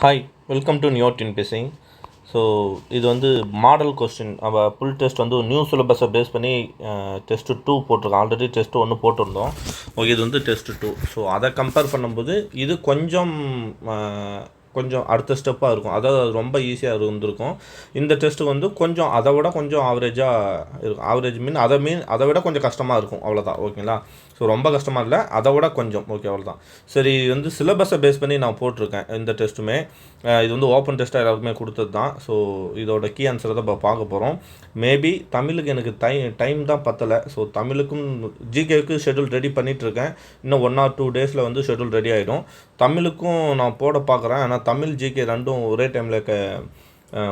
Hi, welcome to நியூ டின் பேசிங். ஸோ இது வந்து மாடல் கொஸ்டின். நம்ம ஃபுல் டெஸ்ட் வந்து நியூ சிலபஸை பேஸ் பண்ணி டெஸ்ட்டு 2 போட்டிருக்கோம். ஆல்ரெடி டெஸ்ட்டு 1 போட்டிருந்தோம். ஓகே, இது வந்து டெஸ்ட்டு 2. ஸோ அதை கம்பேர் பண்ணும்போது இது கொஞ்சம் அடுத்த ஸ்டெப்பாக இருக்கும். அதாவது அது ரொம்ப ஈஸியாக இருந்திருக்கும். இந்த டெஸ்ட்டு வந்து கொஞ்சம் அதை விட கொஞ்சம் ஆவரேஜாக இருக்கும். ஆவரேஜ் அதை விட கொஞ்சம் கஷ்டமாக இருக்கும், அவ்வளோதான். ஓகேங்களா? ஸோ ரொம்ப கஷ்டமாக இல்லை, அதை விட கொஞ்சம். ஓகே, அவ்வளோதான். சரி, இது வந்து சிலபஸை பேஸ் பண்ணி நான் போட்டிருக்கேன் இந்த டெஸ்ட்டுமே. இது வந்து ஓப்பன் டெஸ்ட்டாக எல்லாருக்குமே கொடுத்தது தான். ஸோ இதோட கீ ஆன்சரை தான் இப்போ பார்க்க போகிறோம். மேபி தமிழுக்கு எனக்கு டைம் தான் பத்தலை. ஸோ தமிழுக்கும் ஜிகேவுக்கு ஷெட்யூல் ரெடி பண்ணிகிட்ருக்கேன். இன்னும் 1 or 2 டேஸில் வந்து ஷெட்யூல் ரெடி ஆகிடும். தமிழுக்கும் நான் போட பார்க்குறேன். ஆனால் தமிழ் ஜிகே ரெண்டும் ஒரே டைமில்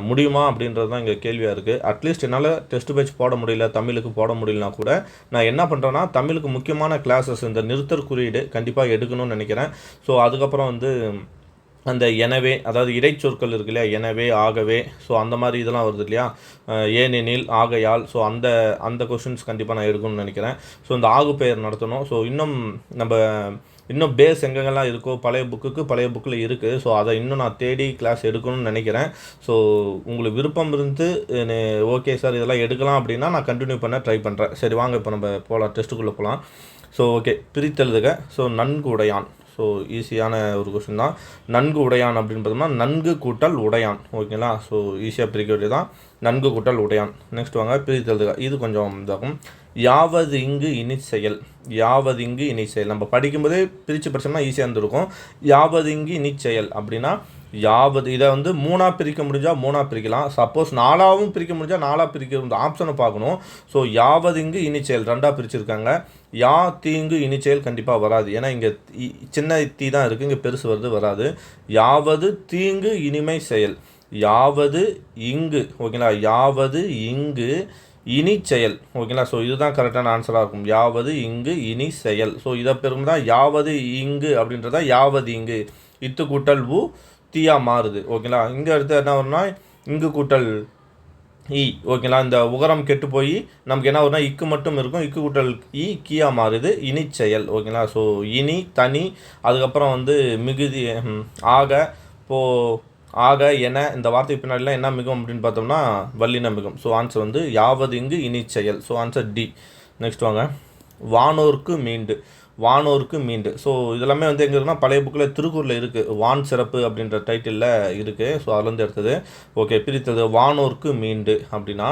முடியுமா அப்படின்றது தான் இங்கே கேள்வியாக இருக்குது. அட்லீஸ்ட் என்னால் டெஸ்ட் பேட்ச் போட முடியல, தமிழுக்கு போட முடியலனா கூட நான் என்ன பண்ணுறேன்னா, தமிழுக்கு முக்கியமான கிளாஸஸ் இந்த நிறுத்தற் குறியீடு கண்டிப்பாக எடுக்கணும்னு நினைக்கிறேன். ஸோ அதுக்கப்புறம் வந்து அந்த எனவே, அதாவது இடைச்சொற்கள் இருக்கு இல்லையா, எனவே, ஆகவே, ஸோ அந்த மாதிரி இதெல்லாம் வருது இல்லையா, ஏனெனில், ஆகையால், ஸோ அந்த கொஷின்ஸ் கண்டிப்பாக நான் எடுக்கணும்னு நினைக்கிறேன். ஸோ இந்த ஆகு பெயர் நடத்தணும். ஸோ இன்னும் பேஸ் எங்கெங்கெல்லாம் இருக்கோ பழைய புக்கில் இருக்குது. ஸோ அதை இன்னும் நான் தேடி கிளாஸ் எடுக்கணும்னு நினைக்கிறேன். ஸோ உங்களுக்கு விருப்பம் இருந்து ஓகே சார் இதெல்லாம் எடுக்கலாம் அப்படின்னா நான் கண்டினியூ பண்ண ட்ரை பண்ணுறேன். சரி, வாங்க இப்போ நம்ம போகலாம், டெஸ்ட்டுக்குள்ளே போகலாம். So okay, பிரித்தெழுதுக. ஸோ நன்கு உடையான். ஸோ ஈஸியான ஒரு கொஸ்டின் தான். நன்கு உடையான் அப்படின்னு பார்த்தோம்னா நன்கு கூட்டல் உடையான். ஓகேங்களா? ஸோ ஈஸியாக பிரிக்க வேண்டியது தான், நன்கு கூட்டல் உடையான். நெக்ஸ்ட் வாங்க, பிரித்தெழுதுக. இது கொஞ்சம் இதாகும். யாவது இங்கு இனி செயல். யாவது இங்கு இனி செயல் நம்ம படிக்கும்போதே பிரித்து படித்தோம்னா ஈஸியாக இருந்திருக்கும். யாவது இங்கு இனி செயல் அப்படின்னா யாவது, இதை வந்து 3ஆக பிரிக்க முடிஞ்சால் 3ஆக பிரிக்கலாம். சப்போஸ் 4ஆகவும் பிரிக்க முடிஞ்சால் 4ஆக பிரிக்க ஆப்ஷனை பார்க்கணும். ஸோ யாவது இங்கு இனி செயல் 2ஆக பிரிச்சுருக்காங்க. யா தீங்கு இனி செயல் கண்டிப்பாக வராது. ஏன்னா இங்கே சின்ன தீ தான் இருக்குது, இங்கே பெருசு வருது, வராது. யாவது தீங்கு இனிமை செயல். யாவது இங்கு, ஓகேங்களா, யாவது இங்கு இனி செயல். ஓகேங்களா? ஸோ இதுதான் கரெக்டான ஆன்சராக இருக்கும். யாவது இங்கு இனி செயல். ஸோ இதை பெரும் தான் யாவது இங்கு அப்படின்றதா யாவது இங்கு இத்து கூட்டல் ஊ தீயா மாறுது. ஓகேங்களா? இங்கே அடுத்து என்ன வரும்னா இங்கு கூட்டல் இ. ஓகேங்களா? இந்த உகரம் கெட்டு போய் நமக்கு என்ன வரும்னா இக்கு மட்டும் இருக்கும். இக்கு கூட்டல் இ கீயா மாறுது, இனி செயல். ஓகேங்களா? ஸோ இனி தனி, அதுக்கப்புறம் வந்து மிகுதி, ஆக, ஆக, என, இந்த வார்த்தை பின்னாடிலாம் என்ன மிகும் அப்படின்னு பார்த்தோம்னா வல்லின மிகும். ஸோ ஆன்சர் வந்து யாவது இங்கு இனி செயல். So answer D. நெக்ஸ்ட் வாங்க, வானோர்க்கு மீண்டு. வானோருக்கு மீண்டு. ஸோ இதெல்லாமே வந்து எங்கே இருக்குன்னா பழைய புக்கில் திருக்குறளில் இருக்குது. வான் சிறப்பு அப்படின்ற டைட்டிலில் இருக்குது. ஸோ அதுலேருந்து எடுத்தது. ஓகே, பிரித்தது. வானோருக்கு மீண்டு அப்படின்னா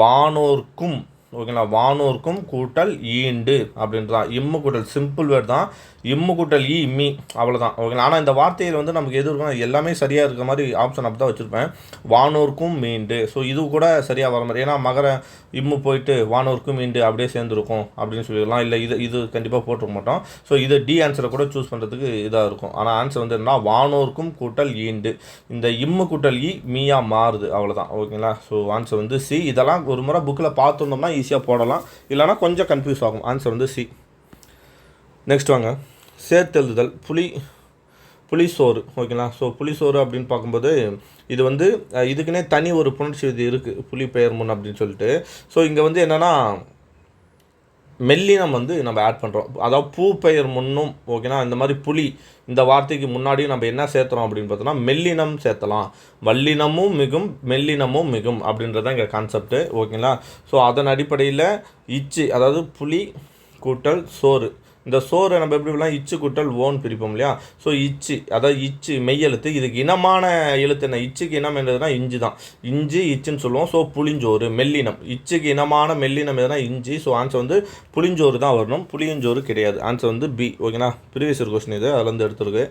வானோர்க்கும், ஓகேங்களா, வானோர்க்கும் கூட்டல் ஈண்டு அப்படின்றதான். இம்மு கூட்டல் சிம்பிள் வேர்ட் தான். இம்மு கூட்டல் இ இம்மி, அவ்வளோதான். ஓகேங்களா? ஆனால் இந்த வார்த்தையில் வந்து நமக்கு எது இருக்குன்னா எல்லாமே சரியாக இருக்கிற மாதிரி ஆப்ஷன் அப்படி தான் வச்சுருப்பேன். வானோர்க்கும் மீண்டு. ஸோ இது கூட சரியாக வர மாதிரி, ஏன்னா மகர இம்மு போயிட்டு வானோர்க்கும் மீண்டு அப்படியே சேர்ந்துருக்கும் அப்படின்னு சொல்லிடலாம். இல்லை இது கண்டிப்பாக போட்டிருக்க மாட்டோம். ஸோ இது டி ஆன்சரை கூட சூஸ் பண்ணுறதுக்கு இதாக இருக்கும். ஆனால் ஆன்சர் வந்து என்ன, வானோர்க்கும் கூட்டல் ஈண்டு. இந்த இம்மு கூட்டல் இ மீயா மாறுது, அவ்வளோதான். ஓகேங்களா? ஸோ ஆன்சர் வந்து சி. இதெல்லாம் ஒரு முறை புக்கில் பார்த்துருந்தோம்னா ஈஸியாக போடலாம், இல்லைனா கொஞ்சம் கன்ஃபியூஸ் ஆகும். ஆன்சர் வந்து சி. நெக்ஸ்ட் வாங்க, சேர்த்தெழுதுதல். புளிசோறு. ஓகேங்களா? ஸோ புளிசோறு அப்படின்னு பார்க்கும்போது இது வந்து இதுக்குன்னே தனி ஒரு புணர்ச்சி இது இருக்குது, புலி பெயர் முன் அப்படின்னு சொல்லிட்டு. ஸோ இங்கே வந்து என்னென்னா மெல்லினம் வந்து நம்ம ஆட் பண்ணுறோம். அதாவது பூ பெயர் முன்னும், ஓகேனா, இந்த மாதிரி புலி இந்த வார்த்தைக்கு முன்னாடியும் நம்ம என்ன சேர்த்துறோம் அப்படின்னு பார்த்தோம்னா மெல்லினம் சேர்த்தலாம். வல்லினமும் மிகும் மெல்லினமும் மிகும் அப்படின்றதான் இங்கே கான்செப்ட்டு. ஓகேங்களா? ஸோ அதன் அடிப்படையில் இச்சு, அதாவது புலி கூட்டல் சோறு. இந்த சோறை நம்ம எப்படி பண்ணலாம், இச்சு கூட்டல் ஓன் பிரிப்போம் இல்லையா? ஸோ இச்சு, அதாவது இச்சு மெய்யெழுத்து. இதுக்கு இனமான எழுத்து என்ன, இச்சுக்கு இனம் என்றதுனா இஞ்சி தான். இஞ்சி இச்சுன்னு சொல்லுவோம். ஸோ புளிஞ்சோறு மெல்லினம். இச்சுக்கு இனமான மெல்லினம் எதுனா இஞ்சி. ஸோ ஆன்சர் வந்து புளிஞ்சோறு தான் வரணும், புளியஞ்சோறு கிடையாது. ஆன்சர் வந்து பி. ஓகேங்களா? ப்ரீவியஸ் இயர் கொஸ்டின் இது, அதுலேருந்து எடுத்துருக்கு.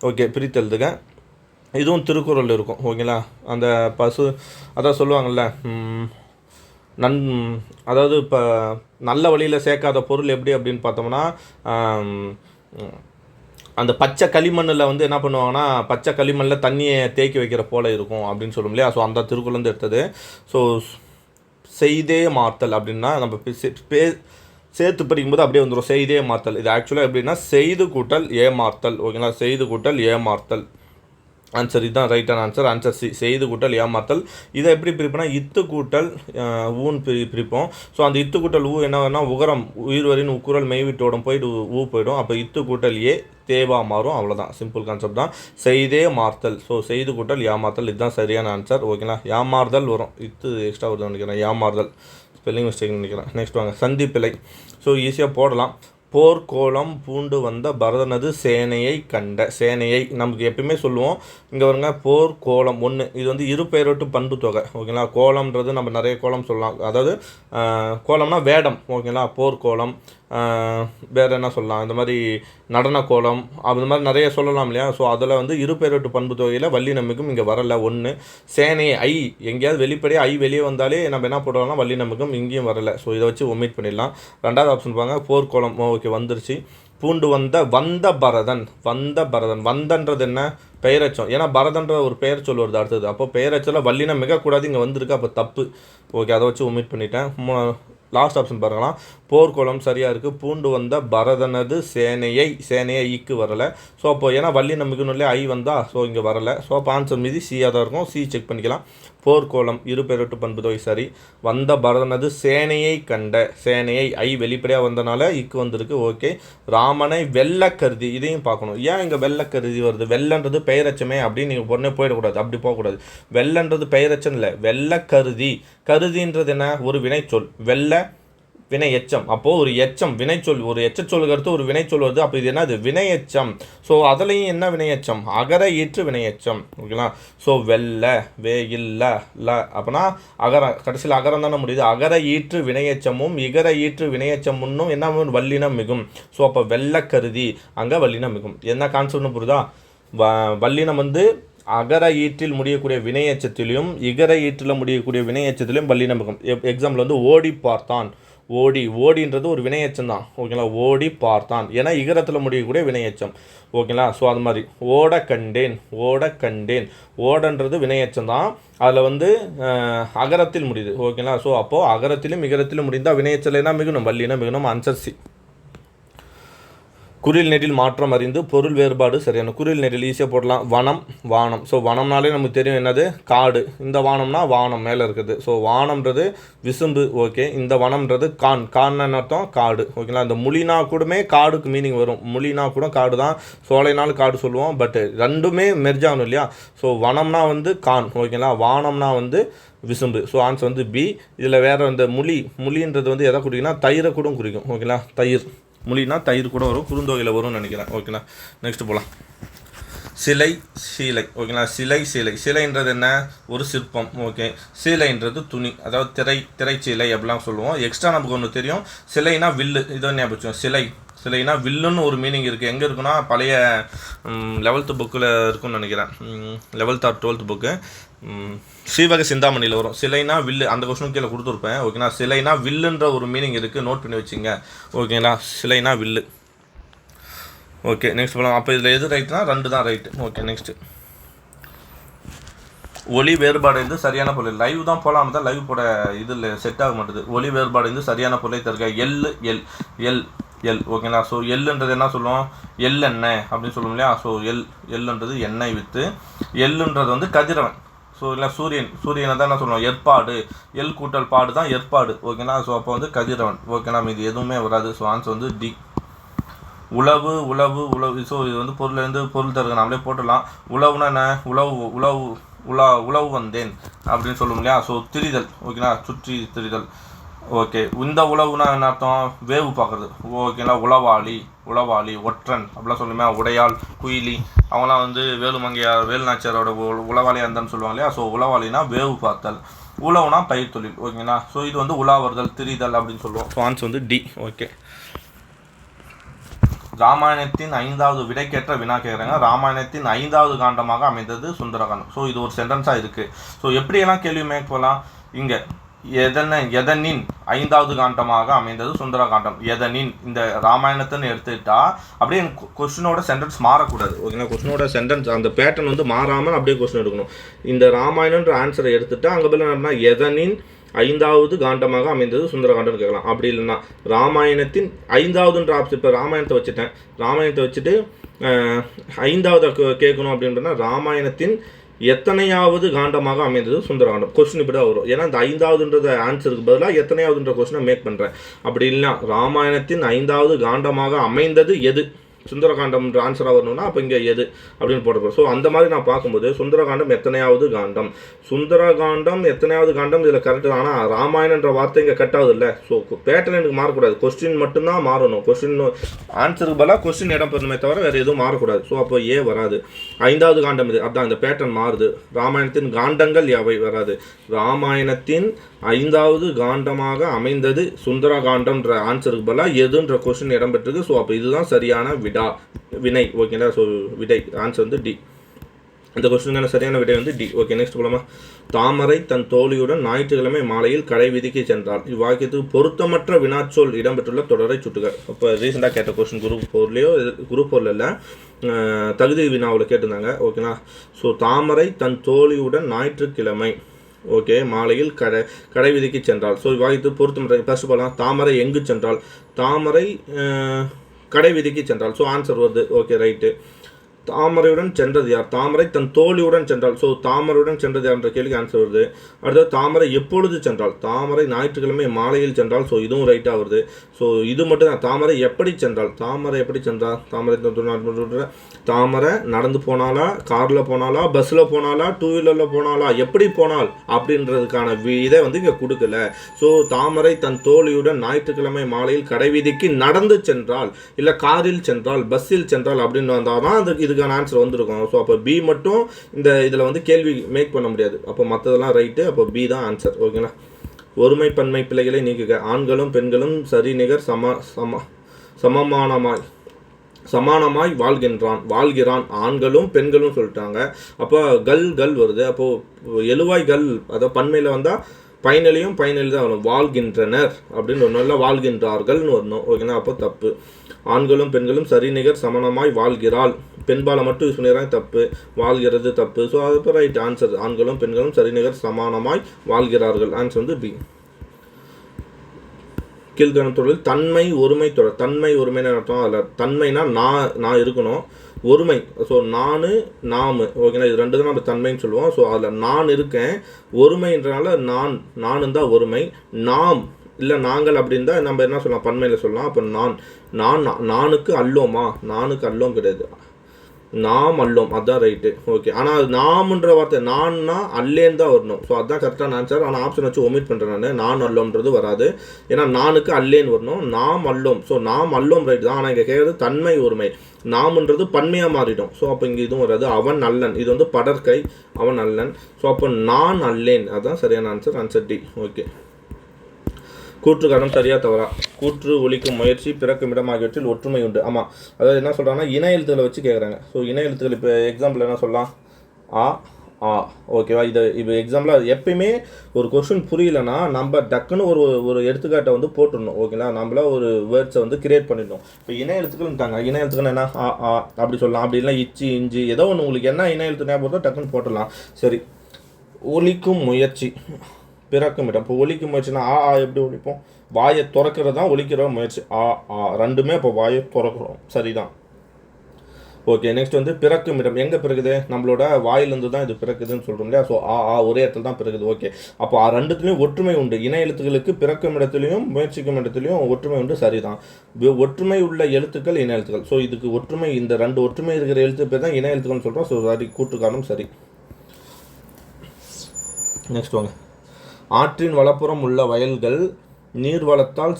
ஓகே, பிரித்தெழுதுக. இதுவும் திருக்குறள் இருக்கும். ஓகேங்களா? அந்த பசு அதான் சொல்லுவாங்கள்ல, அதாவது இப்போ நல்ல வழியில் சேர்க்காத பொருள் எப்படி அப்படின்னு பார்த்தோம்னா, அந்த பச்சை களிமண்ணில் வந்து என்ன பண்ணுவாங்கன்னா பச்சை களிமண்ணில் தண்ணியை தேக்கி வைக்கிற போல இருக்கும் அப்படின்னு சொல்லும் இல்லையா? ஸோ அந்த திருக்குறள் எடுத்தது. ஸோ செய்தே மாற்றல் அப்படின்னா நம்ம சேர்த்து படிக்கும்போது அப்படியே வந்துடும் செய்தே மாற்றல். இது ஆக்சுவலாக எப்படின்னா செய்து கூட்டல் ஏமாற்றல். ஓகேங்களா? செய்து கூட்டல் ஏமாற்றல். ஆன்சர் இதுதான் ரைட்டான ஆன்சர். ஆன்சர் சி, செய்து கூட்டல் ஏமாற்றல். இதை எப்படி பிரிப்போம்னா இத்து கூட்டல் ஊன் பிரிப்போம். ஸோ அந்த இத்து கூட்டல் ஊ என்ன உகரம் உயிர்வரின் உக்குரல் மெய்விட்டோடும் போயிட்டு ஊ போயிடும். அப்போ இத்து கூட்டல் ஏ தேவா மாறும். அவ்வளோதான், சிம்பிள் கான்செப்ட் தான். செய்தே மார்த்தல், ஸோ செய்து கூட்டல் ஏமாத்தல், இதுதான் சரியான ஆன்சர். ஓகேங்களா, ஏமாறுதல் வரும், இது எக்ஸ்ட்ரா வருதுன்னு நினைக்கிறேன், ஏமாறுதல் ஸ்பெல்லிங் மிஸ்டேக்னு நினைக்கிறேன். நெக்ஸ்ட் வாங்க, சந்திப்பிழை. ஸோ ஈஸியாக போடலாம். போர்க்கோளம் பூண்டு வந்த பரதனது சேனையை கண்ட. சேனையை நமக்கு எப்பயுமே சொல்லுவோம். இங்கே வருங்க, போர்க்கோளம் ஒன்று, இது வந்து இரு பெயரொட்டு பண்பு தொகை. ஓகேங்களா, கோலம்ன்றது நம்ம நிறைய கோலம் சொல்லலாம், அதாவது கோலம்னா வேடம். ஓகேங்களா, போர்க்கோளம், வேறு என்ன சொல்லலாம், இந்த மாதிரி நடன கோலம், அது மாதிரி நிறைய சொல்லலாம் இல்லையா. ஸோ அதில் வந்து இரு பெயரொட்டு பண்பு தொகையில் வல்லினமிகும் இங்கே வரலை. ஒன்று, சேனையை ஐ எங்கேயாவது வெளிப்படையாக ஐ வெளியே வந்தாலே நம்ம என்ன போடுறோம்னா வல்லினமிகும், இங்கேயும் வரலை. ஸோ இதை வச்சு ஒமிட் பண்ணிடலாம். ரெண்டாவது ஆப்ஷன் பாருங்க, போர்க்கோளம். ஓகே, வந்துருச்சு. பூண்டு வந்த பரதன். வந்தன்றது என்ன, பெயரச்சம். ஏன்னா பரதன்ற ஒரு பெயர் சொல் வருது அடுத்தது. அப்போ பெயரச்சல வல்லினம் மிகக்கூடாது, இங்கே வந்திருக்கு, அப்போ தப்பு. ஓகே, அதை வச்சு ஒமிட் பண்ணிட்டேன். லாஸ்ட் ஆப்ஷன் பாருங்களாம், போர்க்கோளம் சரியாக இருக்குது. பூண்டு வந்த பரதனது சேனையை ஈக்கு வரலை. ஸோ அப்போ ஏன்னா வல்லினம் மிகுனுள்ளே ஐ வந்தா, ஸோ இங்கே வரலை. ஸோ அப்போ ஆன்சர் மீதி சியாக தான் இருக்கும். சி செக் பண்ணிக்கலாம். போர்க்கோளம் இரு பெயரொட்டு பண்பு தொகை சரி. வந்த பரதனது சேனையை கண்ட, சேனையை ஐ வெளிப்படையாக வந்தனால இக்கு வந்திருக்கு. ஓகே, ராமனை வெல்ல கருதி, இதையும் பார்க்கணும். ஏன் இங்கே வெல்ல கருதி வருது, வெள்ளன்றது பெயரச்சமே அப்படின்னு நீங்கள் உடனே போயிடக்கூடாது, அப்படி போகக்கூடாது. வெள்ளன்றது பெயரச்சம் இல்லை, வெல்ல கருதி. கருதின்றது என்ன, ஒரு வினைச்சொல். வெல்ல வினை எச்சம். அப்போது ஒரு எச்சம் வினைச்சொல், ஒரு எச்சச்சொல்லுக்கு அடுத்து ஒரு வினைச்சொல் வருது. அப்போ இது என்னது, வினையச்சம். ஸோ அதுலேயும் என்ன வினையச்சம், அகர ஈற்று வினையச்சம். ஓகேங்களா, ஸோ வெல்ல வே இல்ல ல, அப்போனா அகரம், கடைசியில் அகரம் தானே முடியுது. அகர ஈற்று வினையச்சமும் இகர ஈற்று வினையச்சமுன்னும் என்ன வல்லினம் மிகும். ஸோ அப்போ வெல்ல கருதி, அங்கே வல்லினம் மிகும். என்ன கான்செப்ட்னு புரியுதா. வல்லினம் வந்து அகர ஈற்றில் முடியக்கூடிய வினையச்சத்திலையும் இகர ஈற்றில் முடியக்கூடிய வினையச்சத்திலையும் வல்லினம் மிகும். எக்ஸாம்பிள் வந்து ஓடி பார்த்தான். ஓடின்றது ஒரு வினையச்சம் தான். ஓகேங்களா, ஓடி பார்த்தான், ஏன்னா இகரத்தில் முடியக்கூடிய வினையச்சம். ஓகேங்களா, ஸோ அது மாதிரி ஓட கண்டேன். ஓடன்றது வினையச்சம் தான், அதில் வந்து அகரத்தில் முடியுது. ஓகேங்களா, ஸோ அப்போது அகரத்திலும் இகரத்திலும் முடிந்தால் வினையச்சல் என்ன மிகணும், வல்லினம் மிகணும். Answer C. குறில் நெடில் மாற்றம் அறிந்து பொருள் வேறுபாடு சரியான. குறில் நெடில் ஈஸியாக போடலாம், வனம் வானம். ஸோ வனம்னாலே நமக்கு தெரியும் என்னது, காடு. இந்த வானம்னா வானம் மேலே இருக்குது. ஸோ வானம்ன்றது விசும்பு. ஓகே, இந்த வனம்ன்றது கான்னு அர்த்தம் காடு. ஓகேங்களா, இந்த முலினா கூடமே காடுக்கு மீனிங் வரும். முலினா கூட காடு தான், சோலைனாலும் காடு சொல்லுவோம், பட் ரெண்டுமே மெர்ஜ் ஆகணும் இல்லையா. ஸோ வனம்னா வந்து கான். ஓகேங்களா, வானம்னா வந்து விசும்பு. ஸோ ஆன்சர் வந்து பி. இதில் வேறு இந்த முலின்றது வந்து எதை குறிக்குன்னா தயிரை கூட குறிக்கும். ஓகேங்களா, தயிர், முலினா தயிர் கூட வரும், குறுந்தொகையில் வரும்னு நினைக்கிறேன். ஓகேங்களா, நெக்ஸ்ட் போகலாம். சீலை. ஓகேங்களா, சிலைன்றது என்ன, ஒரு சிற்பம். ஓகே, சீலைன்றது துணி, அதாவது திரைச்சீலை அப்படிலாம் சொல்லுவோம். எக்ஸ்ட்ரா நமக்கு ஒன்று தெரியும், சிலைனா வில்லு. இதை ஞாபகம், சிலைனா வில்லுன்னு ஒரு மீனிங் இருக்குது. எங்கே இருக்குன்னா பழைய 11th புக்கில் இருக்குன்னு நினைக்கிறேன், 11th or 12th புக்கு, ஸ்ரீவக சிந்தாமணியில் வரும். சிலைனா வில்லு, அந்த கொஸ்டினுக்கு கீழே கொடுத்துருப்பேன். ஓகேங்களா, சிலைனா வில்லுன்ற ஒரு மீனிங் இருக்குது, நோட் பண்ணி வச்சுங்க. ஓகேங்களா, சிலைனா வில்லு. ஓகே, நெக்ஸ்ட் போகலாம். அப்போ இதில் எது ரைட்னா 2 தான் ரைட்டு. ஓகே, நெக்ஸ்ட்டு ஒளி வேறுபாடு இருந்து சரியான பொருள். லைவ் தான் போகலாம் தான், லைவ் போட இதில் செட் ஆக மாட்டேது. ஒளி வேறுபாடு இருந்து சரியான பொருளை தருக. எல். ஓகேங்களா, ஸோ எல்லுன்றது என்ன சொல்லுவோம், எண்ணெய் அப்படின்னு சொல்லுவோம் இல்லையா. ஸோ எல்லுன்றது எண்ணெய் வித்து, எல்லுன்றது வந்து கதிரவன். ஸோ இல்லை சூரியனை தான் என்ன சொல்லுவோம், ஏற்பாடு. எல் கூட்டல் பாடு தான் ஏற்பாடு. ஓகேங்களா, ஸோ அப்போ வந்து கதிரவன். ஓகேங்களா, மீது எதுவுமே வராது. ஸோ ஆன்சர் வந்து டி. உழவு. ஸோ இது வந்து பொருள் தருக, நம்மளே போட்டுடலாம். உழவுனா என்ன, உழவு வந்தேன் அப்படின்னு சொல்லுவோம் இல்லையா. ஸோ திரிதல். ஓகேங்களா, சுற்றி திரிதல். ஓகே, இந்த உழவுனா என்ன அர்த்தம், வேவு பார்க்குறது. ஓகேங்களா, உளவாளி ஒற்றன் அப்படிலாம் சொல்லுமே. உடையாள், குயிலி, அவங்களாம் வந்து வேலுநாச்சியாரோட உளவாளியாக இருந்தான்னு சொல்லுவாங்க இல்லையா. ஸோ உளவாளினா வேவு பார்த்தல், உழவுனா பயிர் தொழில். ஓகேங்களா, ஸோ இது வந்து உலாவறுதல், திரிதல் அப்படின்னு சொல்லுவோம். ஸோ ஆன்சர் வந்து டி. ஓகே, ராமாயணத்தின் 5வது விடைக்கேற்ற வினா கேட்குறாங்க. ராமாயணத்தின் 5வது காண்டமாக அமைந்தது சுந்தரகாண்டம். ஸோ இது ஒரு சென்டென்ஸாக இருக்குது. ஸோ எப்படியெல்லாம் கேள்வி மேற்கொள்ளலாம், இங்கே எதனின் 5வது காண்டமாக அமைந்தது சுந்தரகாண்டம். எதனின் இந்த ராமாயணத்தின்னு எடுத்துட்டா அப்படியே கொஸ்டினோட சென்டென்ஸ் மாறக்கூடாது. ஓகேங்களா, கொஸ்டினோட சென்டென்ஸ் அந்த பேட்டர்ன் வந்து மாறாமல் அப்படியே கொஸ்டின் எடுக்கணும். இந்த ராமாயணன்ற ஆன்சரை எடுத்துட்டா அங்கே பதில் என்னன்னா எதனின் 5வது காண்டமாக அமைந்தது சுந்தரகாண்டம் கேட்கலாம். அப்படி இல்லைன்னா ராமாயணத்தின் 5வதுன்ற ஆப்ஷன், இப்போ ராமாயணத்தை வச்சுட்டேன், ராமாயணத்தை வச்சுட்டு 5வது கேட்கணும் அப்படின்றனா ராமாயணத்தின் எத்தனையாவது காண்டமாக அமைந்தது சுந்தரகாண்டம். கொஸ்டின் இப்படி தான் வரும். ஏன்னா இந்த 5வதுன்றத ஆன்சருக்கு பதிலாக எத்தனையாவதுன்ற கொஸ்டினை மேக் பண்ணுறேன். அப்படி இல்லைனா ராமாயணத்தின் 5வது காண்டமாக அமைந்தது எது, சுந்தரகாண்டம்ன்ற ஆன்சராக வரணும்னா அப்போ இங்கே எது அப்படின்னு போட்டுருக்கோம். ஸோ அந்த மாதிரி நான் பார்க்கும்போது சுந்தரகாண்டம் எத்தனையாவது காண்டம், சுந்தரகாண்டம் எத்தனையாவது காண்டம் இதில் கரெக்டு. ஆனால் ராமாயணன்ற வார்த்தை இங்கே கட் ஆகுது இல்லை. ஸோ பேட்டர்ன் எனக்கு மாறக்கூடாது, கொஸ்டின் மட்டும்தான் மாறணும். கொஸ்டின் ஆன்சருக்கு பதிலாக கொஸ்டின் இடம் பெறணுமே தவிர வேறு எதுவும் மாறக்கூடாது. ஸோ அப்போ ஏ வராது. 5வது காண்டம் இது, அதான் இந்த பேட்டர்ன் மாறுது. ராமாயணத்தின் காண்டங்கள் யாவை வராது. ராமாயணத்தின் 5வது காண்டமாக அமைந்தது சுந்தரகாண்டம்ன்ற ஆன்சருக்கு பதிலாக எதுன்ற கொஸ்டின் இடம் பெற்றிருக்கு. ஸோ அப்போ இதுதான் சரியான வினை. ஓகேங்களா. ஸோ விடை ஆன்சர் வந்து டி. இந்த கொஸ்டினுக்கான சரியான விடை வந்து டி. ஓகே, நெக்ஸ்ட் போலாமா. தாமரை தன் தோழியுடன் ஞாயிற்றுக்கிழமை மாலையில் கடை வீதிக்கு சென்றாள். இவ்வாக்கியத்துக்கு பொருத்தமற்ற வினாச்சொல் இடம்பெற்றுள்ள தொடரை சுட்டுக. இப்போ ரீசெண்டாக கேட்ட கொஸ்டின் குரூப் 4லையோ குரூப் 4ல் இல்லை, தகுதி வினாவில் கேட்டிருந்தாங்க. ஓகேங்களா. ஸோ தாமரை தன் தோழியுடன் ஞாயிற்றுக்கிழமை ஓகே மாலையில் கடை வீதிக்கு சென்றாள். ஸோ இவ்வாக்கியத்துக்கு பொருத்தமற்ற ஃபர்ஸ்ட் போகலாம். தாமரை எங்கு சென்றாள்? தாமரை கடை வீதிக்கு சென்றாள். ஸோ ஆன்சர் வருது. Okay right. தாமரையுடன் சென்றது யார்? தாமரை தன் தோழியுடன் சென்றாள். ஸோ தாமரையுடன் சென்றது யார்ன்ற கேள்விக்கு ஆன்சர் வருது. அடுத்தது தாமரை எப்பொழுது சென்றாள்? தாமரை ஞாயிற்றுக்கிழமை மாலையில் சென்றாள். ஸோ இதுவும் ரைட்டாக வருது. ஸோ இது மட்டும் தான். தாமரை எப்படி சென்றாள்? தாமரை எப்படி சென்றாள்? தாமரை நடந்து போனாலா, காரில் போனாலா, பஸ்ஸில் போனாலா, 2 வீலரில் போனாலா, எப்படி போனால் அப்படின்றதுக்கான இதை வந்து இங்கே கொடுக்கல. ஸோ தாமரை தன் தோழியுடன் ஞாயிற்றுக்கிழமை மாலையில் கடைவீதிக்கு நடந்து சென்றால், இல்லை காரில் சென்றால், பஸ்ஸில் சென்றால் அப்படின்னு வந்தால் தான் அது இதுக்கான ஆன்சர் வந்திருக்கும். ஸோ அப்போ பி மட்டும் இந்த இதில் வந்து கேள்வி மேக் பண்ண முடியாது. அப்போ மற்றதெல்லாம் ரைட்டு. அப்போ பி தான் ஆன்சர். ஓகேங்களா. ஒருமை பன்மை பிள்ளைகளை நீக்குக. ஆண்களும் பெண்களும் சரி நிகர் சமானமாய் வாழ்கிறான். ஆண்களும் பெண்களும் சொல்லிட்டாங்க. அப்போ கல் வருது. அப்போது எழுவாய் கல், அதாவது பன்மையில் வந்தால் பயனிலையும் பயனில் தான் வரும். வாழ்கின்றனர் அப்படின்னு ஒன்றும் இல்லை, வாழ்கின்றார்கள்னு வரணும். ஓகேங்களா. அப்போ தப்பு. ஆண்களும் பெண்களும் சரிநிகர் சமணமாய் வாழ்கிறாள். பெண்பாலை மட்டும் யூஸ் பண்ணிடுறாங்க, தப்பு. வாழ்கிறது தப்பு. ஸோ அது ரைட் ஆன்சர். ஆண்களும் பெண்களும் சரிநிகர் சமானமாய் வாழ்கிறார்கள். ஆன்சர் வந்து பி. கீழ்காணும் தொடரில் தன்மை ஒருமை தொடர். தன்மை ஒருமைன்னு அர்த்தம். அதில் தன்மைனா நான் இருக்கணும், ஒருமை ஸோ நாமு. ஓகேங்களா. இது ரெண்டு தான் நம்ம தன்மைன்னு சொல்லுவோம். ஸோ அதில் நான் இருக்கேன், ஒருமைன்றனால நானும் தான் ஒருமை. நாம் இல்லை நாங்கள் அப்படின்னு தான் நம்ம என்ன சொல்லலாம், பன்மையில் சொல்லலாம். அப்போ நானுக்கு அல்லோமா? நானுக்கு அல்லோம் கிடையாது, நாம் அல்லோம். அதுதான் ரைட்டு. ஓகே. ஆனால் நாம்ன்ற வார்த்தை நான்னா அல்லேன்னு தான் வரணும். ஸோ அதுதான் கரெக்டான ஆன்சர். ஆனால் ஆப்ஷன் வச்சு ஒமிட் பண்ணுறேன் நான் அல்லோம்ன்றது வராது. ஏன்னா நானுக்கு அல்லேன்னு வரணும், நாம் அல்லோம். ஸோ நாம் அல்லோம் ரைட்டு தான். ஆனால் இங்கே கேட்குறது தன்மை ஒருமை. நாம்ன்றது பன்மையாக மாறிடும். ஸோ அப்போ இங்கே இதுவும் வராது. அவன் அல்லன், இது வந்து படற்கை, அவன் அல்லன். ஸோ அப்போ நான் அல்லேன், அதுதான் சரியான ஆன்சர். Answer D. ஓகே. கூற்று காரணம் சரியா தவறா? கூற்று ஒலிக்கும் முயற்சி பிறக்கும் இடம் ஆகியவற்றில் ஒற்றுமை உண்டு. ஆமாம், அதாவது என்ன சொல்கிறாங்கன்னா இணை எழுத்துக்களை வச்சு கேட்குறாங்க. ஸோ இணை எழுத்துக்கள் இப்போ எக்ஸாம்பிள் என்ன சொல்லலாம்? ஆ ஓகேவா. இப்போ எக்ஸாம்பிளாக எப்பயுமே ஒரு கொஸ்டின் புரியலன்னா நம்ம டக்குன்னு ஒரு எடுத்துக்காட்டை வந்து போட்டுடணும். ஓகேங்களா. நம்மள ஒரு வேர்ட்ஸை வந்து கிரியேட் பண்ணிடணும். இப்போ இணை எழுத்துக்கள்ட்டாங்க. இணை எழுத்துக்கள் என்ன? அப்படி சொல்லலாம். அப்படி இல்லை இச்சி இஞ்சி ஏதோ ஒன்று உங்களுக்கு என்ன இணை எழுத்து ஞாபகம் டக்குன்னு போட்டுடலாம். சரி. ஒலிக்கும் முயற்சி பிறக்கும் இடம். இப்போ ஒலிக்கும் முயற்சினா எப்படி ஒலிப்போம்? வாயை திறக்கிறது தான் ஒலிக்கிற முயற்சி. ரெண்டுமே இப்போ வாயை திறக்கிறோம். சரிதான். ஓகே. நெக்ஸ்ட் வந்து பிறக்கும் இடம் எங்கே பிறகுது? நம்மளோட வாயிலிருந்து தான் இது பிறக்குதுன்னு சொல்கிறோம் இல்லையா. ஸோ ஒரே இடத்துல தான் பிறகுது. ஓகே. அப்போ ரெண்டுத்துலேயும் ஒற்றுமை உண்டு. இணை எழுத்துக்களுக்கு பிறக்கும் இடத்துலையும் முயற்சிக்கும் இடத்துலையும் ஒற்றுமை உண்டு. சரிதான். ஒற்றுமை உள்ள எழுத்துக்கள் இணை எழுத்துக்கள். ஸோ இதுக்கு ஒற்றுமை, இந்த ரெண்டு ஒற்றுமை இருக்கிற எழுத்து பேர் தான் இணை எழுத்துக்கள்னு சொல்கிறோம். ஸோ சரி, கூற்று காரணம் சரி. நெக்ஸ்ட் வாங்க. ஆற்றின் வலப்புறம் உள்ள வயல்கள் நீர் வளத்தால்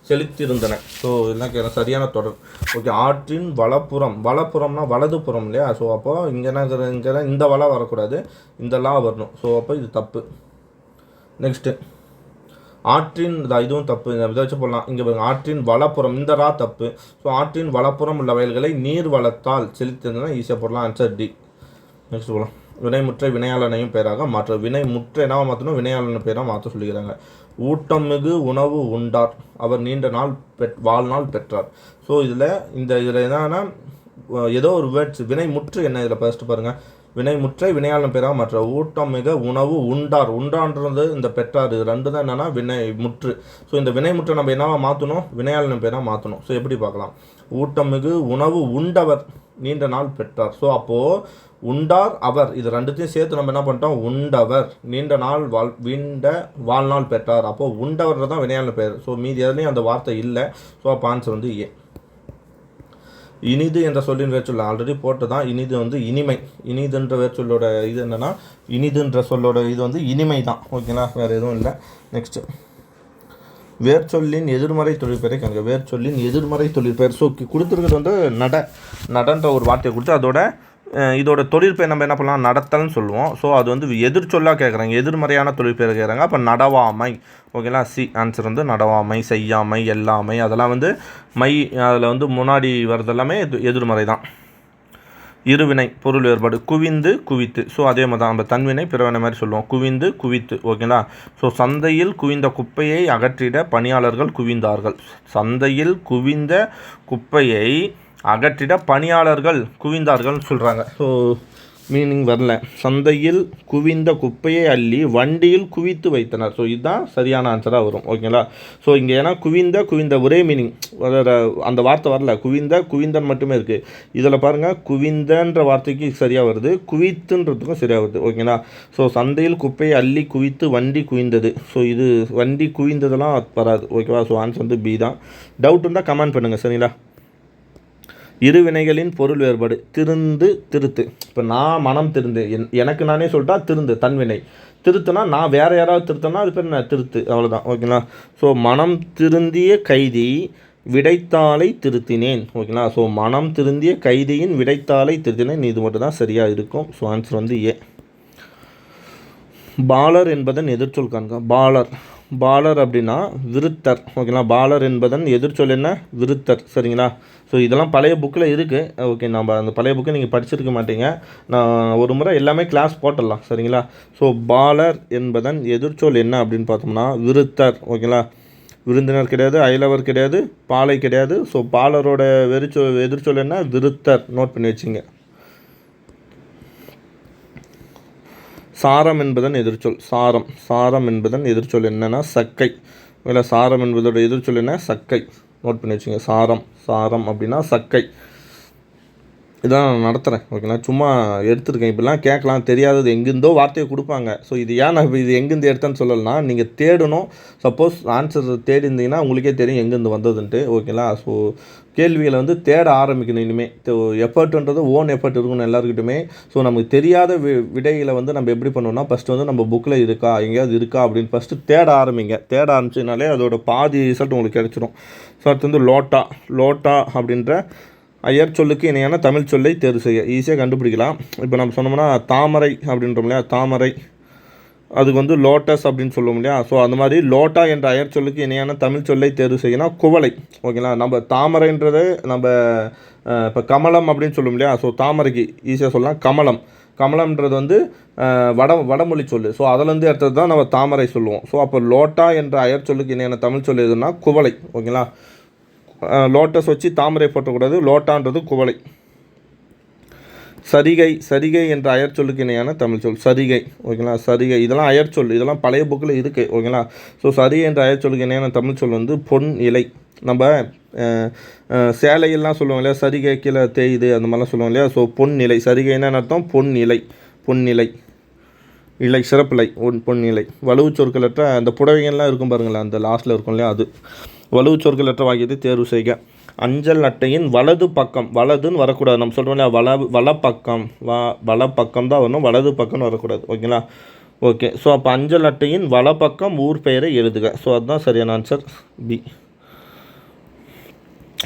செழித்திருந்தன. ஸோ இதெல்லாம் சரியான தொடர். ஓகே. ஆற்றின் வலப்புறம்னா வலதுபுறம் இல்லையா. ஸோ அப்போ இங்கே இந்த வலை வரக்கூடாது, இந்த லா வரணும். ஸோ அப்போ இது தப்பு. நெக்ஸ்ட்டு ஆற்றின் இதுவும் தப்பு. இதை வச்சு போடலாம். இங்கே பாருங்க, ஆற்றின் வலப்புறம், இந்த ரா தப்பு. ஸோ ஆற்றின் வலப்புறம் உள்ள வயல்களை நீர் வளத்தால் செழித்திருந்தன ஈஸியாக போடலாம். Answer D. நெக்ஸ்ட் போகலாம். வினைமுற்றை வினையாளனையும் பேராக மாற்ற. வினைமுற்றை என்னவா மாற்றணும்? வினையாளன பேராக மாற்ற சொல்லிக்கிறாங்க. ஊட்டம் மிகு உணவு உண்டார், அவர் நீண்ட நாள் வாழ்நாள் பெற்றார். ஸோ இதில் என்னன்னா ஏதோ ஒரு வேர்ட்ஸ் வினைமுற்று என்ன இதில் ஃபர்ஸ்ட் பாருங்கள். வினைமுற்றை வினையாளன் பேராக மாற்ற. ஊட்டம் மிக உணவு உண்டான்றது இந்த பெற்றார், இது ரெண்டு தான் என்னென்னா வினைமுற்று. ஸோ இந்த வினைமுற்றை நம்ம என்னவா மாற்றணும்? வினையாளன் பேராக மாற்றணும். ஸோ எப்படி பார்க்கலாம்? ஊட்டம் மிகு உணவு உண்டவர் நீண்ட நாள் பெற்றார். ஸோ அப்போது உண்டார் அவர், இது ரெண்டுத்தையும் சேர்த்து நம்ம என்ன பண்ணிட்டோம்? உண்டவர் நீண்ட நாள் வாழ்நாள் பெற்றார். அப்போது உண்டவர் தான் வினையாளன் பேர். ஸோ மீதி எதுலேயும் அந்த வார்த்தை இல்லை. ஸோ அப்போ ஆன்சர் வந்து ஏ. இனிது என்ற சொல்லின் வேர்ச்சொல் ஆல்ரெடி போட்டு தான். இனிது வந்து இனிமை. இனிதுன்ற வேர்ச்சொல்லோட இது என்னென்னா, இனிதுன்ற சொல்லோட இது வந்து இனிமை தான். ஓகேங்களா, வேறு எதுவும் இல்லை. நெக்ஸ்ட்டு வேர்ச்சொல்லின் எதிர்மறை தொழிற்பெயரை காண்க. வேர்ச்சொல்லின் எதிர்மறை தொழிற்பெயர். ஸோ கொடுத்துருக்கிறது வந்து நடன்ற ஒரு வார்த்தையை கொடுத்து அதோட இதோட தொழிற்பெயர் நம்ம என்ன பண்ணலாம், நடத்தல்னு சொல்லுவோம். ஸோ அது வந்து எதிர்ச்சொல்லாக கேட்குறாங்க, எதிர்மறையான தொழிற்பெயர் கேட்குறாங்க. அப்போ நடவாமை. ஓகேங்களா, ஆன்சர் வந்து நடவாமை, செய்யாமை, எல்லாமை, அதெல்லாம் வந்து மை அதில் வந்து முன்னாடி வர்றது எல்லாமே எதிர்மறை தான். இருவினை பொருள் வேறுபாடு. குவிந்து குவித்து. ஸோ அதே மாதிரி தான் நம்ம தன்வினை பிறவினை மாதிரி சொல்லுவோம். குவிந்து குவித்து. ஓகேங்களா. ஸோ சந்தையில் குவிந்த குப்பையை அகற்றிட பணியாளர்கள் குவிந்தார்கள். சந்தையில் குவிந்த குப்பையை அகற்றிட பணியாளர்கள் குவிந்தார்கள் சொல்கிறாங்க. ஸோ மீனிங் வரல. சந்தையில் குவிந்த குப்பையை அள்ளி வண்டியில் குவித்து வைத்தனர். ஸோ இதுதான் சரியான ஆன்சராக வரும். ஓகேங்களா. ஸோ இங்கே ஏன்னா குவிந்த ஒரே மீனிங், அந்த வார்த்தை வரல. குவிந்தன் மட்டுமே இருக்குது. இதில் பாருங்கள், குவிந்தன்ற வார்த்தைக்கு சரியாக வருது, குவித்துன்றதுக்கும் சரியாக வருது. ஓகேங்களா. ஸோ சந்தையில் குப்பையை அள்ளி குவித்து வண்டி குவிந்தது. ஸோ இது வண்டி குவிந்ததெல்லாம் வராது. ஓகேவா. ஸோ ஆன்சர் வந்து பி தான். டவுட் இருந்தால் கமெண்ட் பண்ணுங்கள். சரிங்களா. இருவினைகளின் பொருள் வேறுபாடு. திருந்து திருத்து. இப்போ நான் மனம் திருந்து, எனக்கு நானே சொல்லிட்டா திருந்து தன்வினை. திருத்துனா நான் வேறு யாராவது திருத்தனா அது பேர் என்ன, திருத்து. அவ்வளோதான். ஓகேங்களா. ஸோ மனம் திருந்திய கைதி விடைத்தாளை திருத்தினேன். ஓகேங்களா. ஸோ மனம் திருந்திய கைதியின் விடைத்தாளை திருத்தினேன். இது மட்டும் தான் சரியாக இருக்கும். ஸோ ஆன்சர் வந்து ஏ. பாலர் என்பதன் எதிர்ச்சொல் காண்க. பாலர் அப்படின்னா விருத்தர். ஓகேங்களா. பாலர் என்பதன் எதிர்ச்சொல் என்ன, விருத்தர். சரிங்களா. ஸோ இதெல்லாம் பழைய புக்கில் இருக்குது. ஓகே, நம்ம அந்த பழைய புக்கை நீங்கள் படிச்சிருக்க மாட்டீங்க. நான் ஒரு முறை எல்லாமே கிளாஸ் போட்டுடலாம். சரிங்களா. ஸோ பாலர் என்பதன் எதிர்ச்சொல் என்ன அப்படின்னு பார்த்தோம்னா விருத்தர். ஓகேங்களா. விருந்தினர் கிடையாது, அயலவர் கிடையாது, பாலை கிடையாது. ஸோ பாலரோட எதிர்ச்சொல் என்ன, விருத்தர். நோட் பண்ணி வச்சுங்க. சாரம் என்பதன் எதிர்ச்சொல். சாரம் என்பதன் எதிர்ச்சொல் என்னன்னா சக்கை. இல்லை, சாரம் என்பதோட எதிர்ச்சொல் என்ன, சக்கை. நோட் பண்ணி வச்சுங்க. சாரம் அப்படின்னா சக்கை. இதான் நான் நடத்துகிறேன். ஓகேங்களா. சும்மா எடுத்துருக்கேன். இப்படிலாம் கேட்கலாம், தெரியாதது எங்கேருந்தோ வார்த்தையை கொடுப்பாங்க. ஸோ இது ஏன் நான் இது எங்கேருந்து எடுத்தேன்னு சொல்லலைன்னா, நீங்கள் தேடணும். சப்போஸ் ஆன்சர் தேடி இருந்தீங்கன்னா உங்களுக்கே தெரியும் எங்கேருந்து வந்ததுன்ட்டு. ஓகேங்களா. ஸோ கேள்விகளை வந்து தேட ஆரம்பிக்கணும். இனிமேல் எஃபர்ட்ன்றது ஓன் எஃபர்ட் இருக்கணும் எல்லாருக்கிட்டுமே. ஸோ நமக்கு தெரியாத விடைகளை வந்து நம்ம எப்படி பண்ணோம்னா, ஃபஸ்ட்டு வந்து நம்ம புக்கில் இருக்கா, எங்கேயாவது இருக்கா அப்படின்னு ஃபஸ்ட்டு தேட ஆரம்பிச்சினாலே அதோட பாதி ரிசல்ட் உங்களுக்கு கிடச்சிடும். ஸோ அடுத்து வந்து லோட்டா அப்படின்ற அயற் சொல்லுக்கு இணையான தமிழ் சொல்லை தேர்வு செய்ய. ஈஸியாக கண்டுபிடிக்கலாம். இப்போ நம்ம சொன்னோம்னா தாமரை அப்படின்றோம் இல்லையா, தாமரை, அதுக்கு வந்து லோட்டஸ் அப்படின்னு சொல்லுவோம் இல்லையா. ஸோ அந்த மாதிரி லோட்டா என்ற அயற் சொல்லுக்கு இணையான தமிழ் சொல்லை தேர்வு செய்யணும். குவளை. ஓகேங்களா. நம்ம தாமரைன்றது நம்ம இப்போ கமலம் அப்படின்னு சொல்லுவோம் இல்லையா. ஸோ தாமரைக்கு ஈஸியாக சொல்லலாம் கமலம்ன்றது வந்து வடமொழி சொல்லு. ஸோ அதிலேருந்து எடுத்தது தான் நம்ம தாமரை சொல்லுவோம். ஸோ அப்போ லோட்டா என்ற அயற் சொல்லுக்கு இணையான தமிழ் சொல் எதுனா குவளை. ஓகேங்களா. லோட்டஸ் வச்சு தாமரை போட்டக்கூடாது, லோட்டான்றது குவளை. சரிகை என்ற அயற்சொல்லுக்கு இணையான தமிழ் சொல் சரிகை. ஓகேங்களா. சரிகை இதெல்லாம் அயற்சொல், இதெல்லாம் பழைய புக்கில் இருக்குது. ஓகேங்களா. ஸோ சரிகை என்ற அயற்சொல்லுக்கு இணையான தமிழ் சொல் வந்து பொன் இலை. நம்ம சேலையெல்லாம் சொல்லுவோம் இல்லையா, சரிகை கீழே தேயுது அந்த மாதிரிலாம் சொல்லுவோம் இல்லையா. ஸோ பொன் இலை. சரிகைன்னு அர்த்தம் பொன் இலை. இலை சிறப்பிலை, பொன் இலை. வலுவு சொற்களற்ற அந்த புடவைகள்லாம் இருக்கும் பாருங்களேன், அந்த லாஸ்ட்டில் இருக்கும் இல்லையா, அது வலுவு சொற்களற்ற வாக்கியத்தை தேர்வு செய்க. அஞ்சல் அட்டையின் வலது பக்கம். வலதுன்னு வரக்கூடாது. நம்ம சொல்கிறோம் இல்லையா, வலப்பக்கம் தான் வரணும், வலது பக்கம்னு வரக்கூடாது. ஓகேங்களா. ஓகே. ஸோ அப்போ அஞ்சல் அட்டையின் வலப்பக்கம் ஊர் பெயரை எழுதுக. ஸோ அதுதான் சரியான ஆன்சர், பி.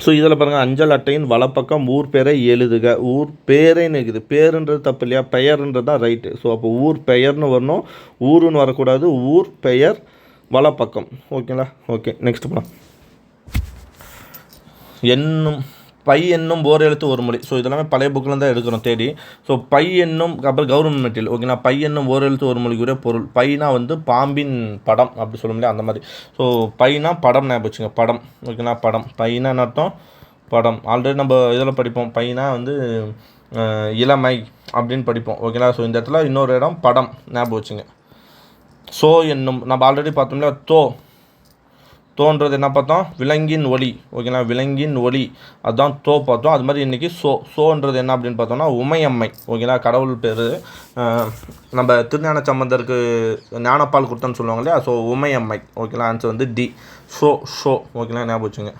ஸோ இதில் பாருங்கள், அஞ்சல் அட்டையின் வலப்பக்கம் ஊர் பெயரை எழுதுக. ஊர் பேரைன்னு இருக்குது. பேருன்றது தப்பு இல்லையா, பெயர்ன்றது தான் ரைட்டு. ஸோ அப்போ ஊர் பெயர்னு வரணும், ஊருன்னு வரக்கூடாது. ஊர் பெயர் வலப்பக்கம். ஓகேங்களா. ஓகே, நெக்ஸ்ட் போகலாம். பை என்னும் ஓர் எழுத்து ஒரு மொழி. ஸோ இதெல்லாமே பழைய புக்கில் தான் எடுக்கிறோம் தேடி. ஸோ பை என்னும் அப்புறம் கவர்மெண்ட் மெட்டீரியல். ஓகேங்களா. பை என்னும் ஓர் எழுத்து ஒரு மொழிக்குரிய பொருள். பைனா வந்து பாம்பின் படம் அப்படி சொல்ல முடியாது, அந்த மாதிரி. ஸோ பைனா படம் ஞாபகம் வச்சுங்க, படம். ஓகேங்களா. படம். பைனா அர்த்தம் படம். ஆல்ரெடி நம்ம இதில் படிப்போம். பைனா வந்து இளமை அப்படின்னு படிப்போம். ஓகேங்களா. ஸோ இந்த இடத்துல இன்னொரு இடம் படம் ஞாபகம் வச்சுங்க. ஸோ என்னும் நம்ம ஆல்ரெடி பார்த்தோம்ல, தோன்றது என்ன பார்த்தோம், விலங்கின் ஒலி. ஓகேங்களா. விலங்கின் ஒலி, அதுதான் தோ பார்த்தோம். அது மாதிரி இன்றைக்கி சோன்றது என்ன அப்படின்னு பார்த்தோம்னா உமையம்மை. ஓகேங்களா. கடவுள் பேர். நம்ம திருஞான சம்பந்தருக்கு ஞானப்பால் கொடுத்தன்னு சொல்லுவாங்க இல்லையா. ஸோ உமையம்மை. ஓகேங்களா. ஆன்சர் வந்து டி. ஷோ. ஓகேங்களா. ஞாபகம் வச்சுங்க.